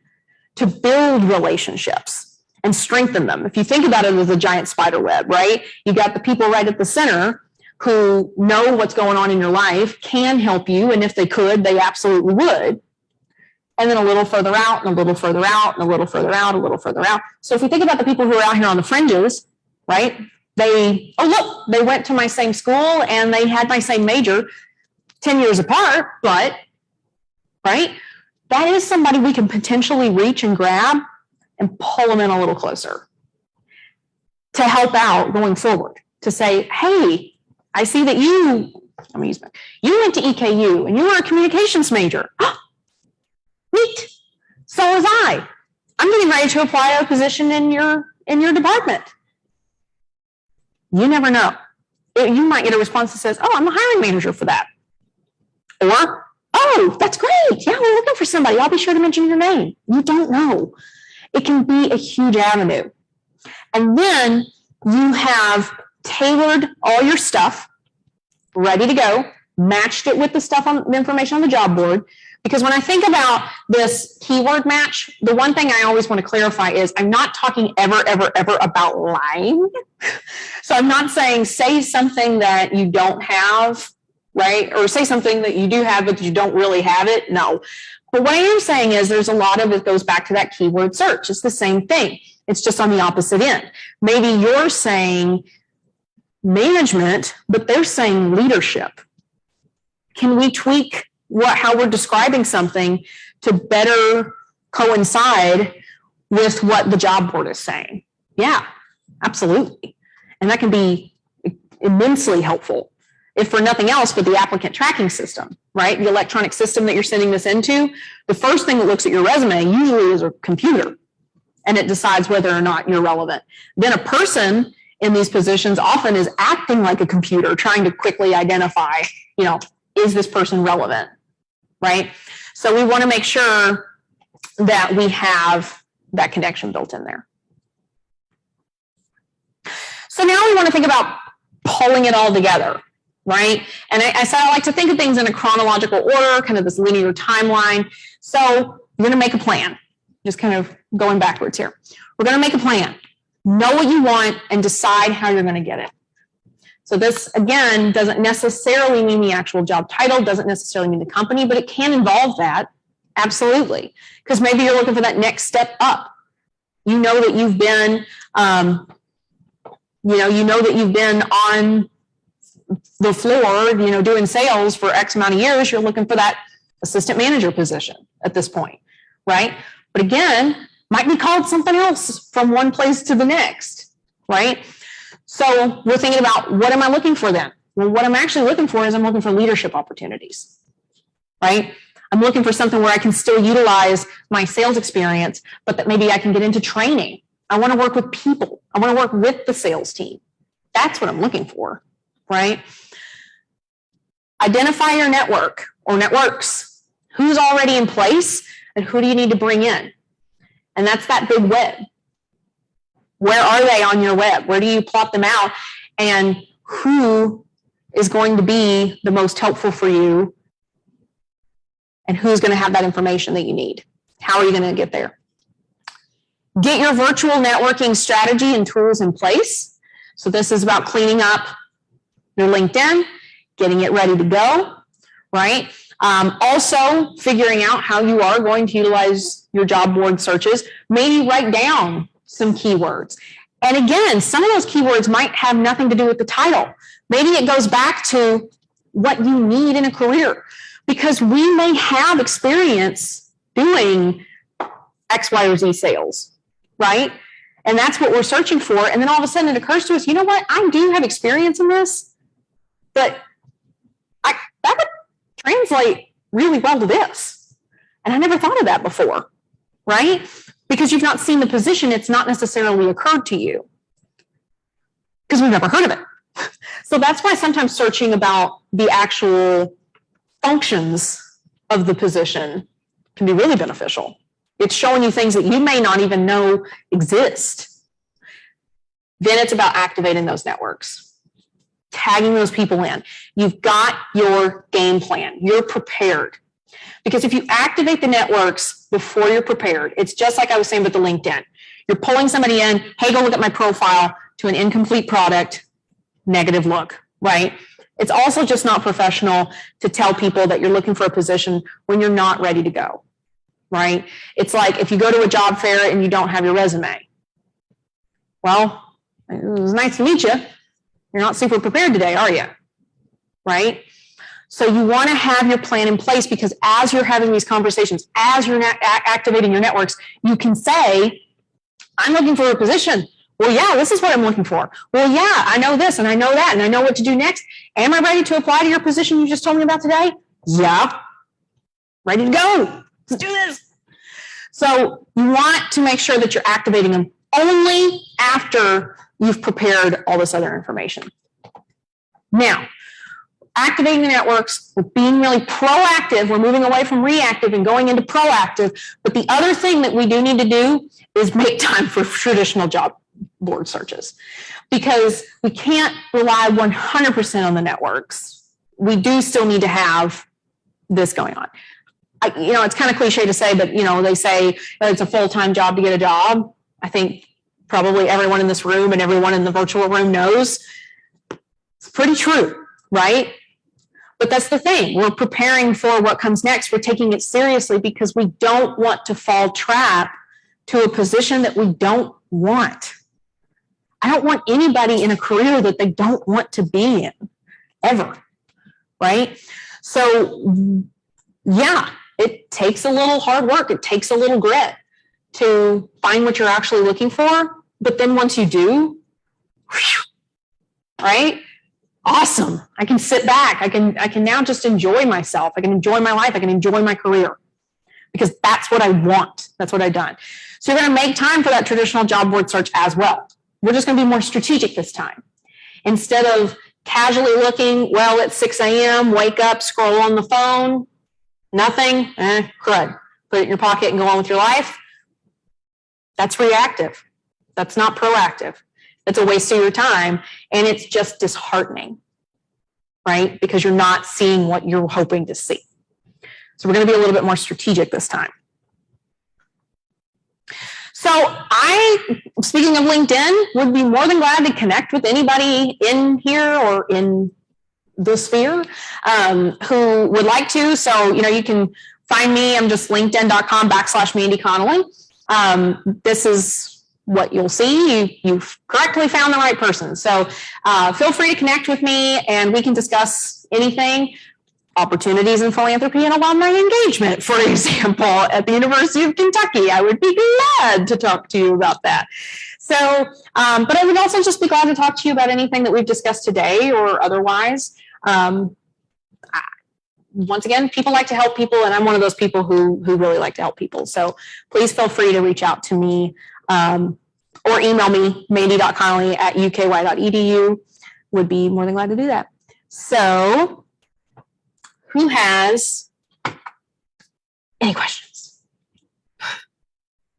to build relationships and strengthen them. If you think about it as a giant spider web, right? You got the people right at the center who know what's going on in your life, can help you, and if they could, they absolutely would. And then a little further out, and a little further out, and a little further out, a little further out. So if we think about the people who are out here on the fringes, right? They went to my same school and they had my same major 10 years apart, but, right? That is somebody we can potentially reach and grab and pull them in a little closer to help out going forward, to say, hey, I see that you went to EKU and you were a communications major. Neat. So was I. I'm getting ready to apply a position in your department. You never know. You might get a response that says, oh, I'm a hiring manager for that. Or, oh, that's great. Yeah, we're looking for somebody. I'll be sure to mention your name. You don't know. It can be a huge avenue. And then you have tailored all your stuff, ready to go, matched it with the stuff on the information on the job board. Because when I think about this keyword match, the one thing I always want to clarify is I'm not talking ever about lying. So I'm not saying say something that you don't have, right? Or say something that you do have, but you don't really have it. No. But what I am saying is there's a lot of it goes back to that keyword search. It's the same thing. It's just on the opposite end. Maybe you're saying management, but they're saying leadership. Can we tweak how we're describing something to better coincide with what the job board is saying? Yeah, absolutely. And that can be immensely helpful, if for nothing else, but the applicant tracking system, right? The electronic system that you're sending this into, the first thing that looks at your resume usually is a computer, and it decides whether or not you're relevant. Then a person in these positions often is acting like a computer, trying to quickly identify, is this person relevant? Right? So we want to make sure that we have that connection built in there. So now we want to think about pulling it all together, right? And I said I like to think of things in a chronological order, kind of this linear timeline. So you're going to make a plan, just kind of going backwards here. We're going to make a plan, know what you want, and decide how you're going to get it. So this, again, doesn't necessarily mean the actual job title, doesn't necessarily mean the company, but it can involve that, absolutely. Because maybe you're looking for that next step up. You know that you've been, you've been on the floor, doing sales for X amount of years. You're looking for that assistant manager position at this point, right? But again, might be called something else from one place to the next, right? So we're thinking about, what am I looking for then? Well, what I'm actually looking for is I'm looking for leadership opportunities, right? I'm looking for something where I can still utilize my sales experience, but that maybe I can get into training. I want to work with people. I want to work with the sales team. That's what I'm looking for, right? Identify your network or networks. Who's already in place and who do you need to bring in? And that's that big web. Where are they on your web? Where do you plot them out? And who is going to be the most helpful for you? And who's going to have that information that you need? How are you going to get there? Get your virtual networking strategy and tools in place. So this is about cleaning up your LinkedIn, getting it ready to go, right? Also figuring out how you are going to utilize your job board searches. Maybe write down some keywords. And again, some of those keywords might have nothing to do with the title. Maybe it goes back to what you need in a career, because we may have experience doing X, Y, or Z sales, right? And that's what we're searching for. And then all of a sudden it occurs to us, you know what? I do have experience in this, but that would translate really well to this. And I never thought of that before, right? Because you've not seen the position, it's not necessarily occurred to you because we've never heard of it. So that's why sometimes searching about the actual functions of the position can be really beneficial. It's showing you things that you may not even know exist. Then it's about activating those networks, tagging those people in. You've got your game plan. You're prepared. Because if you activate the networks before you're prepared, it's just like I was saying with the LinkedIn. You're pulling somebody in, hey, go look at my profile, to an incomplete product, negative look, right? It's also just not professional to tell people that you're looking for a position when you're not ready to go, right? It's like if you go to a job fair and you don't have your resume. Well, it was nice to meet you. You're not super prepared today, are you? Right? So you want to have your plan in place, because as you're having these conversations, as you're activating your networks, you can say, I'm looking for a position. Well, yeah, this is what I'm looking for. Well, yeah, I know this and I know that and I know what to do next. Am I ready to apply to your position you just told me about today? Yeah. Ready to go. Let's do this. So you want to make sure that you're activating them only after you've prepared all this other information. Now, activating the networks, we're being really proactive. We're moving away from reactive and going into proactive. But the other thing that we do need to do is make time for traditional job board searches, because we can't rely 100% on the networks. We do still need to have this going on. It's kind of cliche to say, but, they say that it's a full-time job to get a job. I think probably everyone in this room and everyone in the virtual room knows it's pretty true, right? But that's the thing. We're preparing for what comes next. We're taking it seriously because we don't want to fall trap to a position that we don't want. I don't want anybody in a career that they don't want to be in, ever, right? So, yeah, it takes a little hard work. It takes a little grit to find what you're actually looking for. But then once you do, right? Awesome. I can sit back. I can now just enjoy myself. I can enjoy my life. I can enjoy my career, because that's what I want. That's what I've done. So you're going to make time for that traditional job board search as well. We're just going to be more strategic this time. Instead of casually looking, well, it's 6 a.m., wake up, scroll on the phone, nothing, crud. Put it in your pocket and go on with your life. That's reactive. That's not proactive. That's a waste of your time, and it's just disheartening, right? Because you're not seeing what you're hoping to see. So we're going to be a little bit more strategic this time. So speaking of LinkedIn, would be more than glad to connect with anybody in here or in the sphere who would like to. So, you can find me. I'm just linkedin.com/Mandy Connolly. This is what you'll see. You've correctly found the right person. So feel free to connect with me and we can discuss anything. Opportunities in philanthropy and alumni engagement, for example, at the University of Kentucky. I would be glad to talk to you about that. So, but I would also just be glad to talk to you about anything that we've discussed today or otherwise. once again, people like to help people, and I'm one of those people who really like to help people. So please feel free to reach out to me or email me, mandy.connelly@uky.edu. Would be more than glad to do that. So who has any questions?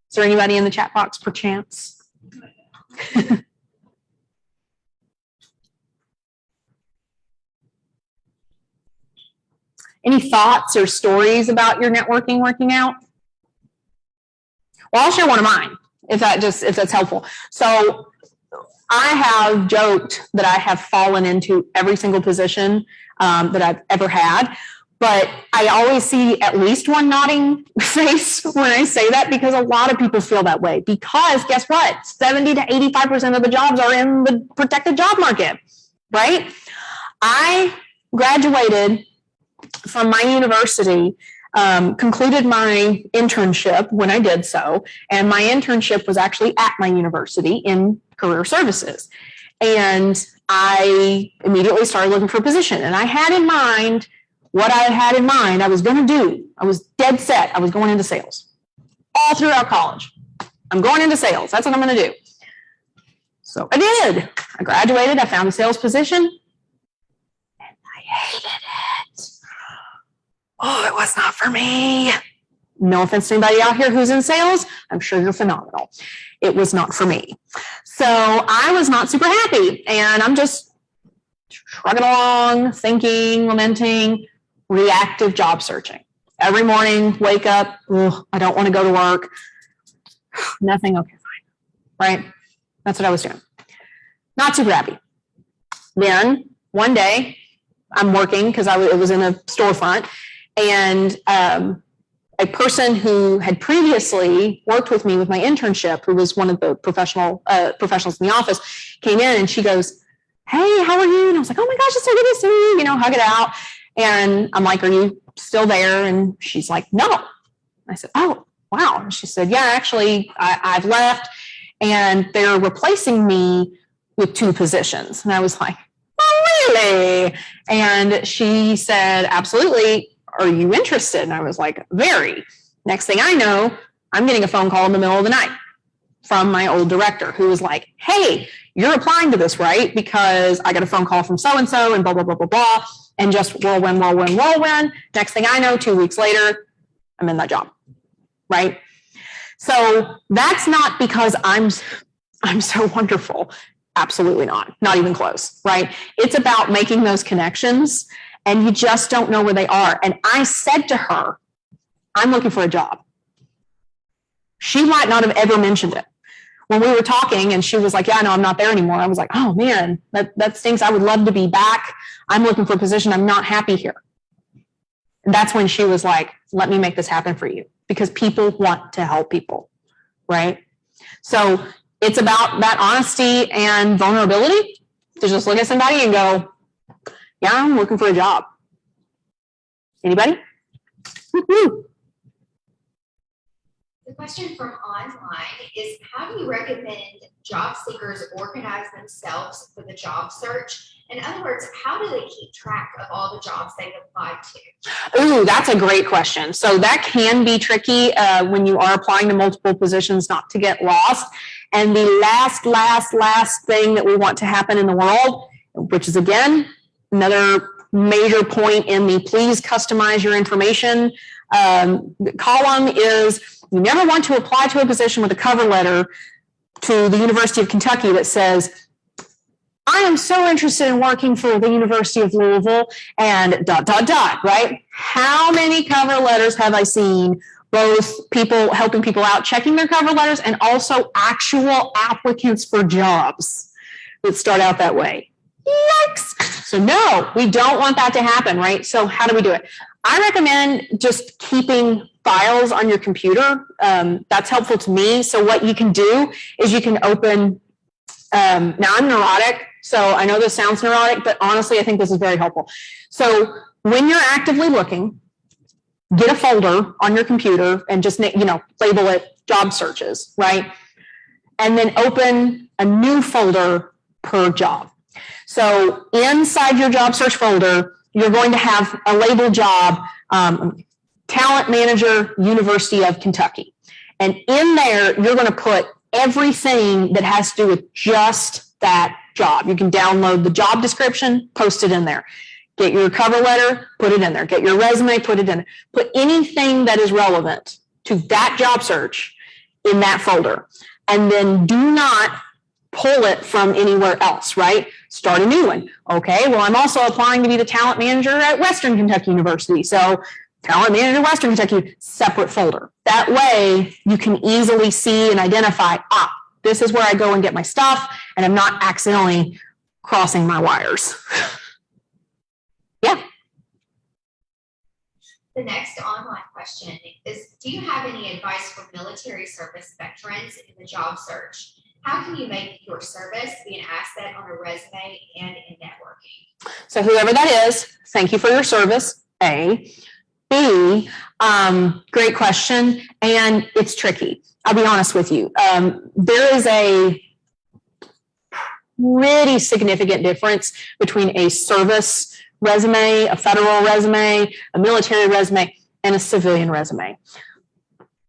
Is there anybody in the chat box perchance? Any thoughts or stories about your networking working out? Well, I'll share one of mine if that's helpful. So I have joked that I have fallen into every single position that I've ever had, but I always see at least one nodding face when I say that, because a lot of people feel that way. Because guess what? 70 to 85% of the jobs are in the protected job market, right? I graduated from my university, concluded my internship when I did so, and my internship was actually at my university in career services. And I immediately started looking for a position, and I had in mind what I had in mind I was going to do. I was dead set. I was going into sales all throughout college. I'm going into sales. That's what I'm going to do. So I did. I graduated. I found a sales position, and I hated it. Oh, it was not for me. No offense to anybody out here who's in sales. I'm sure you're phenomenal. It was not for me. So I was not super happy. And I'm just shrugging along, thinking, lamenting, reactive job searching. Every morning, wake up, I don't want to go to work. Nothing, okay, fine. Right? That's what I was doing. Not super happy. Then one day, I'm working because it was in a storefront. And a person who had previously worked with me with my internship, who was one of the professionals in the office, came in and she goes, "Hey, how are you?" And I was like, "Oh my gosh, it's so good to see you," hug it out. And I'm like, "Are you still there?" And she's like, "No." I said, "Oh, wow." And she said, "Yeah, actually, I've left and they're replacing me with 2 positions." And I was like, "Oh, really?" And she said, "Absolutely. Are you interested?" And I was like, "Very." Next thing I know, I'm getting a phone call in the middle of the night from my old director, who was like, "Hey, you're applying to this, right? Because I got a phone call from so-and-so and blah, blah, blah, blah, blah." And just whirlwind. Next thing I know, 2 weeks later, I'm in that job, right? So that's not because I'm so wonderful. Absolutely not. Not even close, right? It's about making those connections, and you just don't know where they are. And I said to her, "I'm looking for a job." She might not have ever mentioned it. When we were talking and she was like, "Yeah, no, I'm not there anymore." I was like, "Oh man, that stinks. I would love to be back. I'm looking for a position. I'm not happy here." And that's when she was like, "Let me make this happen for you," because people want to help people, right? So it's about that honesty and vulnerability to just look at somebody and go, "Yeah, I'm looking for a job." Anybody? Woo-hoo. The question from online is, how do you recommend job seekers organize themselves for the job search? In other words, how do they keep track of all the jobs they've applied to? Ooh, that's a great question. So that can be tricky when you are applying to multiple positions, not to get lost. And the last thing that we want to happen in the world, which is again, another major point in the please customize your information column, is you never want to apply to a position with a cover letter to the University of Kentucky that says, "I am so interested in working for the University of Louisville," and ... right? How many cover letters have I seen, both people helping people out, checking their cover letters, and also actual applicants for jobs that start out that way? Yikes. So no, we don't want that to happen, right? So how do we do it? I recommend just keeping files on your computer. That's helpful to me. So what you can do is you can open, now I'm neurotic, so I know this sounds neurotic, but honestly, I think this is very helpful. So when you're actively looking, get a folder on your computer and just, label it job searches, right? And then open a new folder per job. So inside your job search folder, you're going to have a label job, talent manager, University of Kentucky. And in there, you're going to put everything that has to do with just that job. You can download the job description, post it in there. Get your cover letter, put it in there. Get your resume, put it in there. Put anything that is relevant to that job search in that folder. And then do not pull it from anywhere else, right? Start a new one. Okay, well, I'm also applying to be the talent manager at Western Kentucky University. So talent manager, Western Kentucky, separate folder. That way you can easily see and identify, this is where I go and get my stuff, and I'm not accidentally crossing my wires. Yeah. The next online question is, do you have any advice for military service veterans in the job search? How can you make your service be an asset on a resume and in networking? So whoever that is, thank you for your service, A. B, great question, and it's tricky. I'll be honest with you. There is a pretty significant difference between a service resume, a federal resume, a military resume, and a civilian resume.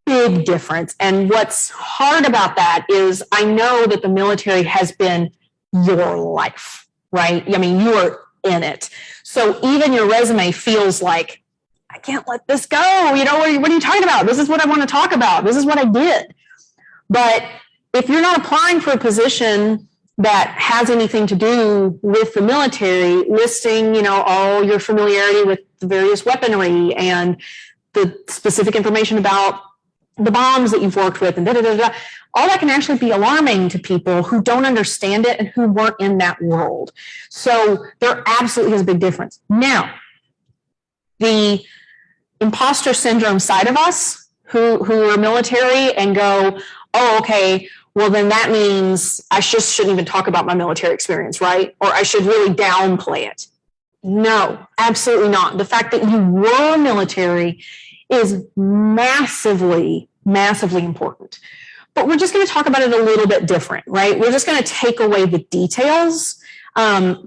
Big difference. And what's hard about that is I know that the military has been your life, right? I mean, you are in it. So even your resume feels like, I can't let this go. You know, what are you talking about? This is what I want to talk about. This is what I did. But if you're not applying for a position that has anything to do with the military, listing, all your familiarity with the various weaponry and the specific information about the bombs that you've worked with and all that can actually be alarming to people who don't understand it and who weren't in that world. So there absolutely is a big difference. Now, the imposter syndrome side of us who are military and go, oh, okay, well, then that means I just shouldn't even talk about my military experience, right? Or I should really downplay it. No, absolutely not. The fact that you were military is massively, massively important. But we're just going to talk about it a little bit different, right? We're just going to take away the details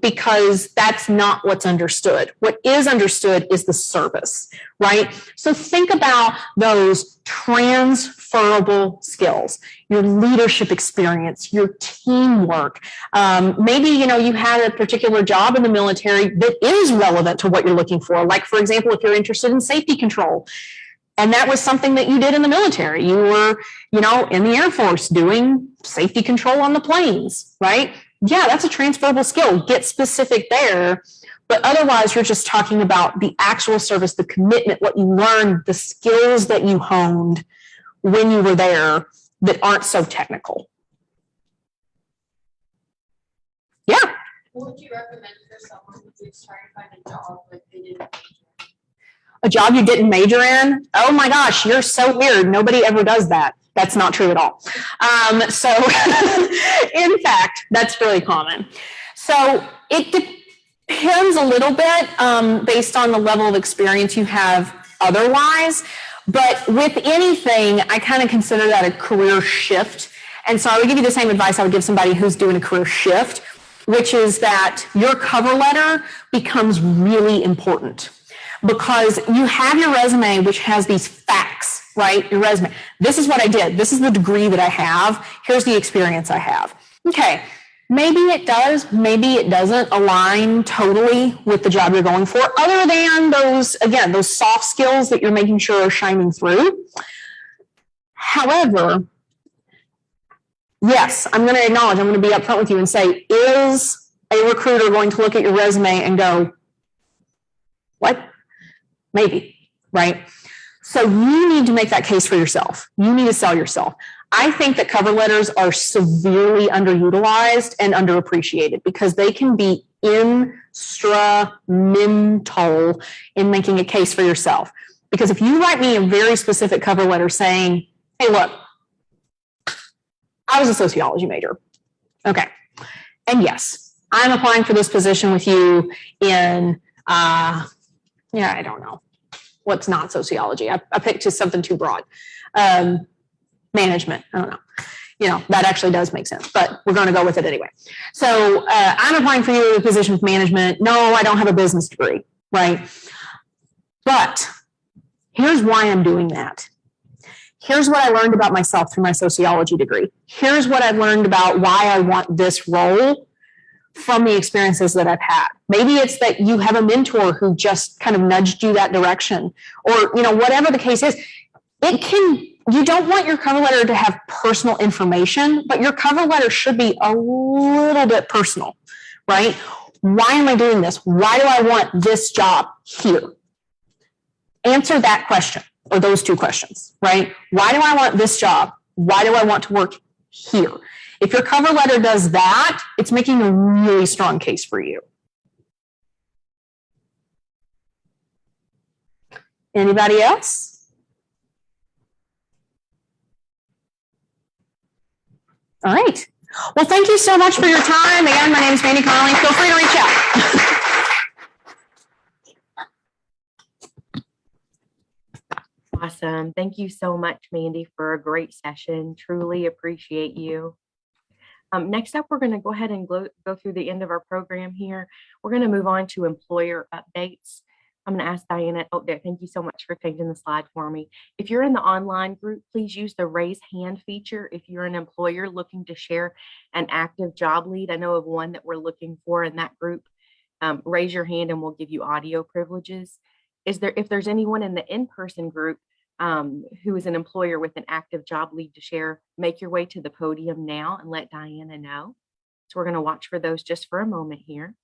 because that's not what's understood. What is understood is the service, right? So think about those transferable skills, your leadership experience, your teamwork. Maybe, you had a particular job in the military that is relevant to what you're looking for. Like, for example, if you're interested in safety control, and that was something that you did in the military. You were, in the Air Force doing safety control on the planes, right? Yeah, that's a transferable skill. Get specific there. But otherwise, you're just talking about the actual service, the commitment, what you learned, the skills that you honed when you were there that aren't so technical. Yeah. What would you recommend for someone who's trying to find a job like they didn't major in? A job you didn't major in? Oh my gosh, you're so weird. Nobody ever does that. That's not true at all. So in fact, that's really common. So it depends a little bit based on the level of experience you have otherwise. But with anything, I kind of consider that a career shift. And so I would give you the same advice I would give somebody who's doing a career shift, which is that your cover letter becomes really important. Because you have your resume, which has these facts, right? Your resume. This is what I did. This is the degree that I have. Here's the experience I have. Okay. Maybe it does. Maybe it doesn't align totally with the job you're going for, other than those soft skills that you're making sure are shining through. However, yes, I'm going to acknowledge, I'm going to be upfront with you and say, is a recruiter going to look at your resume and go, what? Maybe, right? So you need to make that case for yourself. You need to sell yourself. I think that cover letters are severely underutilized and underappreciated because they can be instrumental in making a case for yourself. Because if you write me a very specific cover letter saying, hey, look, I was a sociology major. Okay. And yes, I'm applying for this position with you in, I don't know. What's not sociology? I picked just something too broad. Management. I don't know. That actually does make sense, but we're going to go with it anyway. So I'm applying for you in a position with management. No, I don't have a business degree. right? But here's why I'm doing that. Here's what I learned about myself through my sociology degree. Here's what I've learned about why I want this role from the experiences that I've had. Maybe it's that you have a mentor who just kind of nudged you that direction, or, whatever the case is. You don't want your cover letter to have personal information, but your cover letter should be a little bit personal, right? Why am I doing this? Why do I want this job here? Answer that question, or those two questions, right? Why do I want this job? Why do I want to work here? If your cover letter does that, it's making a really strong case for you. Anybody else? All right. Well, thank you so much for your time. Again, my name is Mandy Connolly. Feel free to reach out. Awesome. Thank you so much, Mandy, for a great session. Truly appreciate you. Next up, we're going to go ahead and go through the end of our program here. We're going to move on to employer updates. I'm going to ask Diana. Oh, there. Thank you so much for changing the slide for me. If you're in the online group, please use the raise hand feature. If you're an employer looking to share an active job lead, I know of one that we're looking for in that group. Raise your hand and we'll give you audio privileges. If there's anyone in the in-person group who is an employer with an active job lead to share, make your way to the podium now and let Diana know. So we're going to watch for those just for a moment here.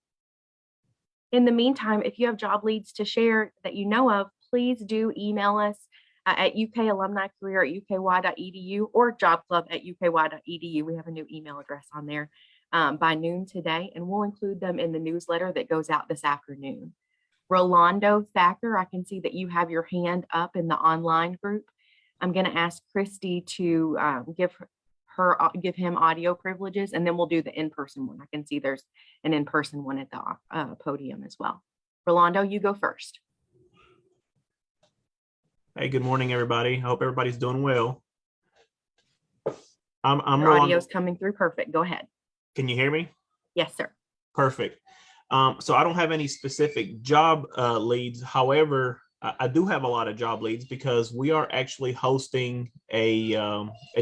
In the meantime, if you have job leads to share that you know of, please do email us at ukalumnicareer@uky.edu or jobclub@uky.edu. We have a new email address on there by noon today, and we'll include them in the newsletter that goes out this afternoon. Rolando Thacker, I can see that you have your hand up in the online group. I'm going to ask Christy to give him audio privileges, and then we'll do the in-person one. I can see there's an in-person one at the podium as well. Rolando, you go first. Hey, good morning, everybody. I hope everybody's doing well. I'm Your Rolando. audio's coming through perfect. Go ahead. Can you hear me? Yes, sir. Perfect. So I don't have any specific job leads. However, I do have a lot of job leads because we are actually hosting a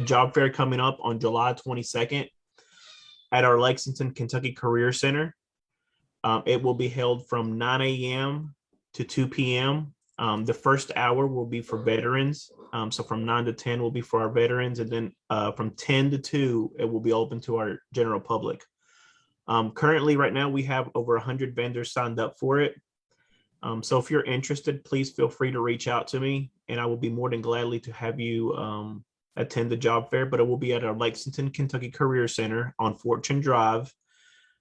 job fair coming up on July 22nd at our Lexington, Kentucky Career Center. It will be held from 9 a.m. to 2 p.m. The first hour will be for veterans. So from 9 to 10 will be for our veterans. And then from 10 to 2, it will be open to our general public. Currently, right now, we have over 100 vendors signed up for it. So if you're interested, please feel free to reach out to me, and I will be more than gladly to have you attend the job fair. But it will be at our Lexington, Kentucky Career Center on Fortune Drive,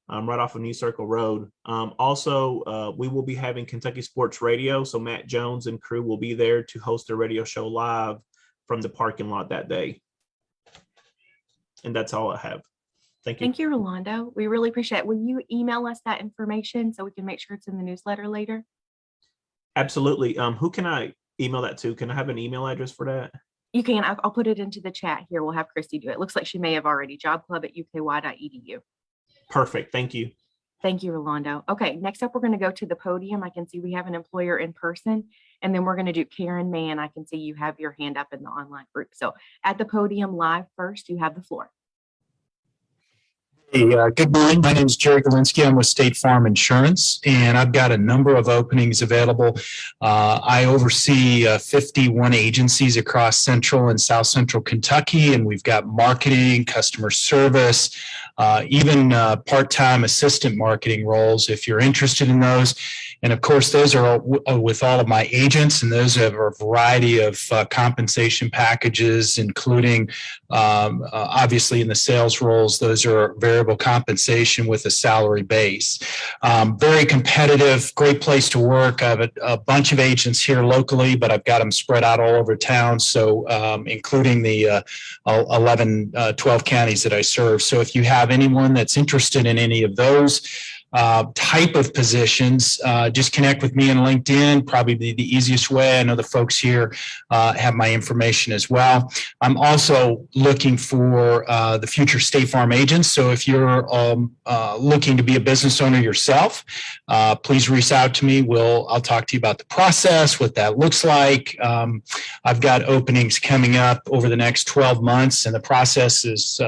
right off of New Circle Road. Also, we will be having Kentucky Sports Radio. So Matt Jones and crew will be there to host a radio show live from the parking lot that day. And that's all I have. Thank you. Thank you, Rolando. We really appreciate it. Will you email us that information so we can make sure it's in the newsletter later? Absolutely. Who can I email that to? Can I have an email address for that? You can. I'll put it into the chat here. We'll have Christy do it. Looks like she may have already. jobclub@uky.edu. Perfect. Thank you. Thank you, Rolando. Okay, next up, we're going to go to the podium. I can see we have an employer in person, and then we're going to do Karen Mann. I can see you have your hand up in the online group. So at the podium live first, you have the floor. Hey, good morning. My name is Jerry Galinsky. I'm with State Farm Insurance, and I've got a number of openings available. I oversee 51 agencies across Central and South Central Kentucky, and we've got marketing, customer service, even part-time assistant marketing roles if you're interested in those. And of course, those are with all of my agents, and those have a variety of compensation packages, including obviously in the sales roles, those are variable compensation with a salary base. Very competitive, great place to work. I have a bunch of agents here locally, but I've got them spread out all over town, so including the 12 counties that I serve. So if you have anyone that's interested in any of those, type of positions, just connect with me on LinkedIn, probably the easiest way. I know the folks here have my information as well. I'm also looking for the future State Farm agents. So if you're looking to be a business owner yourself, please reach out to me. I'll talk to you about the process, what that looks like. I've got openings coming up over the next 12 months, and the process is,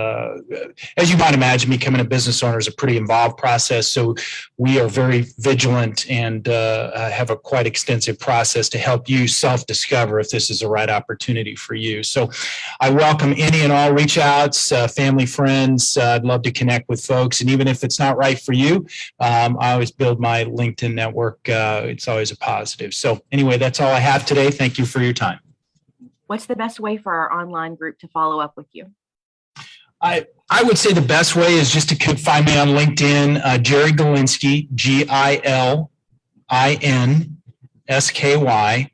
as you might imagine, becoming a business owner is a pretty involved process. So we are very vigilant and have a quite extensive process to help you self-discover if this is the right opportunity for you. So I welcome any and all reach outs, family, friends. I'd love to connect with folks. And even if it's not right for you, I always build my LinkedIn network. It's always a positive. So anyway, that's all I have today. Thank you for your time. What's the best way for our online group to follow up with you? I would say the best way is just to find me on LinkedIn, Jerry Galinsky, GILINSKY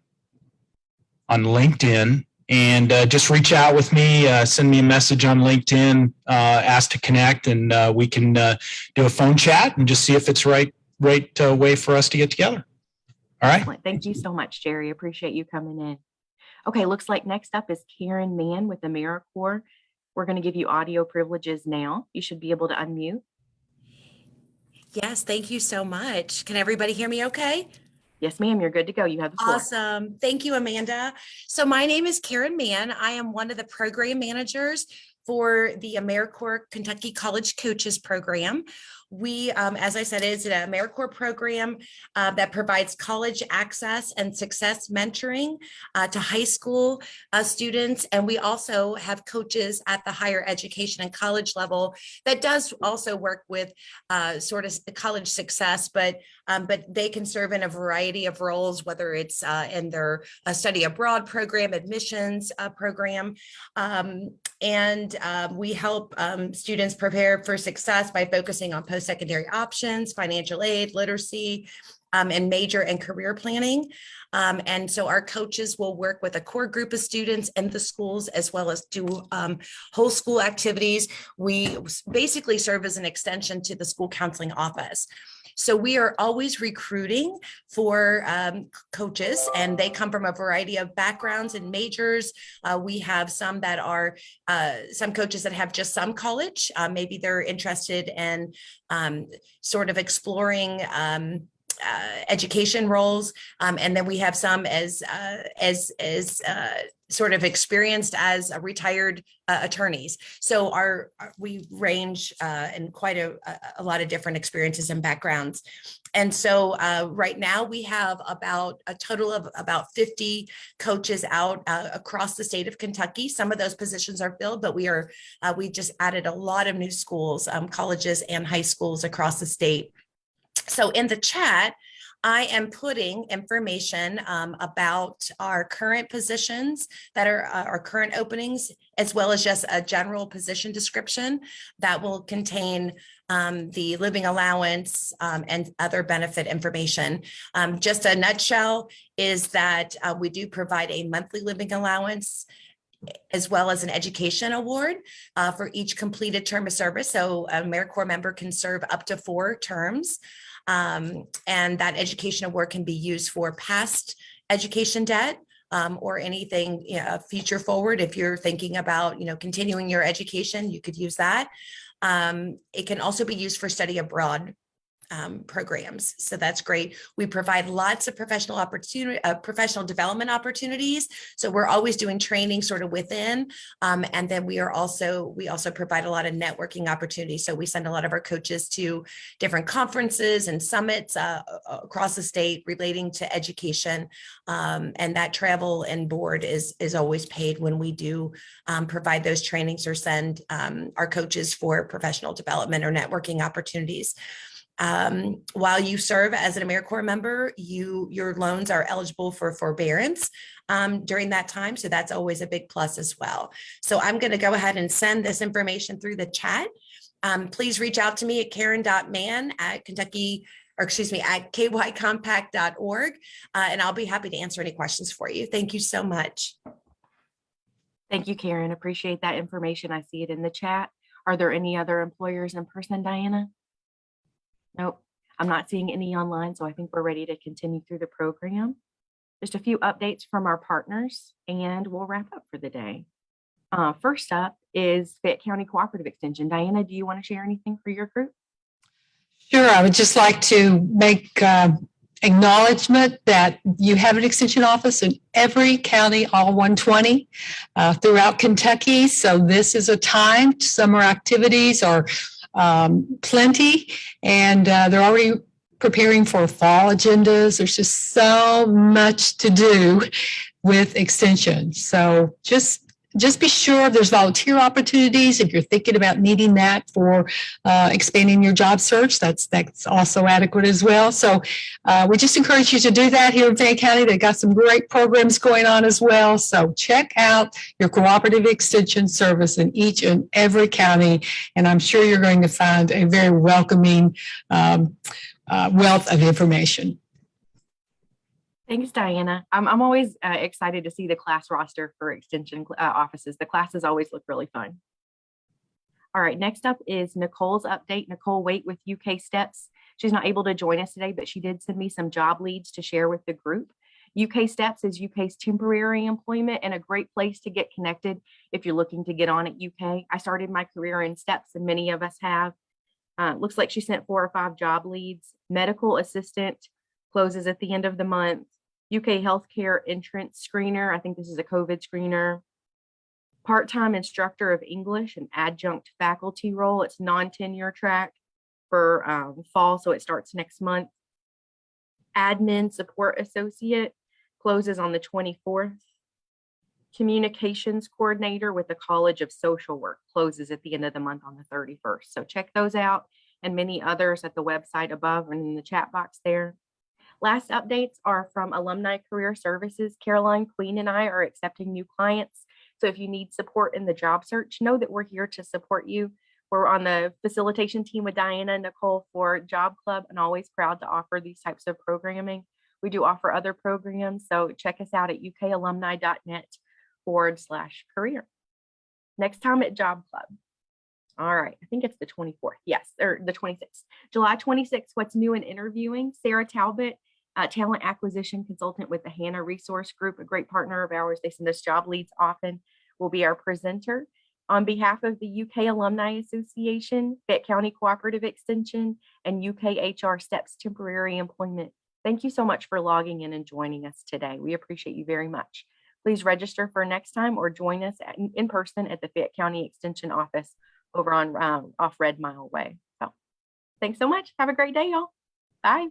on LinkedIn, and just reach out with me, send me a message on LinkedIn, ask to connect, and we can do a phone chat and just see if it's right way for us to get together. All right. Excellent. Thank you so much, Jerry. Appreciate you coming in. Okay, looks like next up is Karen Mann with AmeriCorps. We're going to give you audio privileges now. You should be able to unmute. Yes, thank you so much. Can everybody hear me okay? Yes, ma'am, you're good to go. You have the floor. Awesome. Thank you, Amanda. So my name is Karen Mann. I am one of the program managers for the AmeriCorps Kentucky College Coaches Program. We, as I said, is an AmeriCorps program that provides college access and success mentoring to high school students. And we also have coaches at the higher education and college level that does also work with sort of college success, but they can serve in a variety of roles, whether it's in their study abroad program, admissions program. We help students prepare for success by focusing on post-secondary options, financial aid, literacy, and major and career planning. And so our coaches will work with a core group of students in the schools, as well as do whole school activities. We basically serve as an extension to the school counseling office. So we are always recruiting for coaches, and they come from a variety of backgrounds and majors. We have some that are some coaches that have just some college. Maybe they're interested in sort of exploring education roles, and then we have some as sort of experienced as retired attorneys. So we range in quite a lot of different experiences and backgrounds. And so right now we have about a total of about 50 coaches out across the state of Kentucky. Some of those positions are filled, but we just added a lot of new schools, colleges and high schools across the state. So in the chat, I am putting information about our current positions that are our current openings, as well as just a general position description that will contain the living allowance and other benefit information. Just a nutshell is that we do provide a monthly living allowance as well as an education award for each completed term of service. So an AmeriCorps member can serve up to 4 terms. And that education award can be used for past education debt or anything future forward. If you're thinking about, continuing your education, you could use that. It can also be used for study abroad programs. So that's great. We provide lots of professional development opportunities. So we're always doing training sort of within. And then we also provide a lot of networking opportunities. So we send a lot of our coaches to different conferences and summits across the state relating to education. And that travel and board is always paid when we do provide those trainings or send our coaches for professional development or networking opportunities. While you serve as an AmeriCorps member, your loans are eligible for forbearance during that time. So that's always a big plus as well. So I'm going to go ahead and send this information through the chat. Please reach out to me at karen.mann at kycompact.org. And I'll be happy to answer any questions for you. Thank you so much. Thank you, Karen. Appreciate that information. I see it in the chat. Are there any other employers in person, Diana? Nope. I'm not seeing any online, so I think we're ready to continue through the program. Just a few updates from our partners, and we'll wrap up for the day. First up is Fayette County Cooperative Extension. Diana, do you want to share anything for your group? Sure. I would just like to make acknowledgement that you have an extension office in every county, all 120 throughout Kentucky. So this is a time. Summer activities are plenty, and they're already preparing for fall agendas. There's just so much to do with extension. So just be sure there's volunteer opportunities. If you're thinking about needing that for expanding your job search, that's also adequate as well. So we just encourage you to do that here in Fayette County. They've got some great programs going on as well. So check out your cooperative extension service in each and every county. And I'm sure you're going to find a very welcoming wealth of information. Thanks, Diana. I'm always excited to see the class roster for extension offices. The classes always look really fun. All right, next up is Nicole's update. Nicole Waite with UK Steps. She's not able to join us today, but she did send me some job leads to share with the group. UK Steps is UK's temporary employment and a great place to get connected if you're looking to get on at UK. I started my career in Steps, and many of us have. Looks like she sent 4 or 5 job leads. Medical assistant closes at the end of the month. UK healthcare entrance screener. I think this is a COVID screener. Part-time instructor of English and adjunct faculty role. It's non-tenure track for fall, so it starts next month. Admin support associate closes on the 24th. Communications coordinator with the College of Social Work closes at the end of the month on the 31st. So check those out and many others at the website above and in the chat box there. Last updates are from Alumni Career Services. Caroline, Queen, and I are accepting new clients. So if you need support in the job search, know that we're here to support you. We're on the facilitation team with Diana and Nicole for Job Club, and always proud to offer these types of programming. We do offer other programs, so check us out at ukalumni.net/career. Next time at Job Club. All right, I think it's the 24th. Yes, or the 26th. July 26th, what's new in interviewing? Sarah Talbot, talent acquisition consultant with the Hannah Resource Group, a great partner of ours. They send us job leads often, will be our presenter. On behalf of the UK Alumni Association, Fayette County Cooperative Extension, and UK HR Steps Temporary Employment, thank you so much for logging in and joining us today. We appreciate you very much. Please register for next time or join us in person at the Fayette County Extension office over on off Red Mile Way. So thanks so much. Have a great day, y'all. Bye.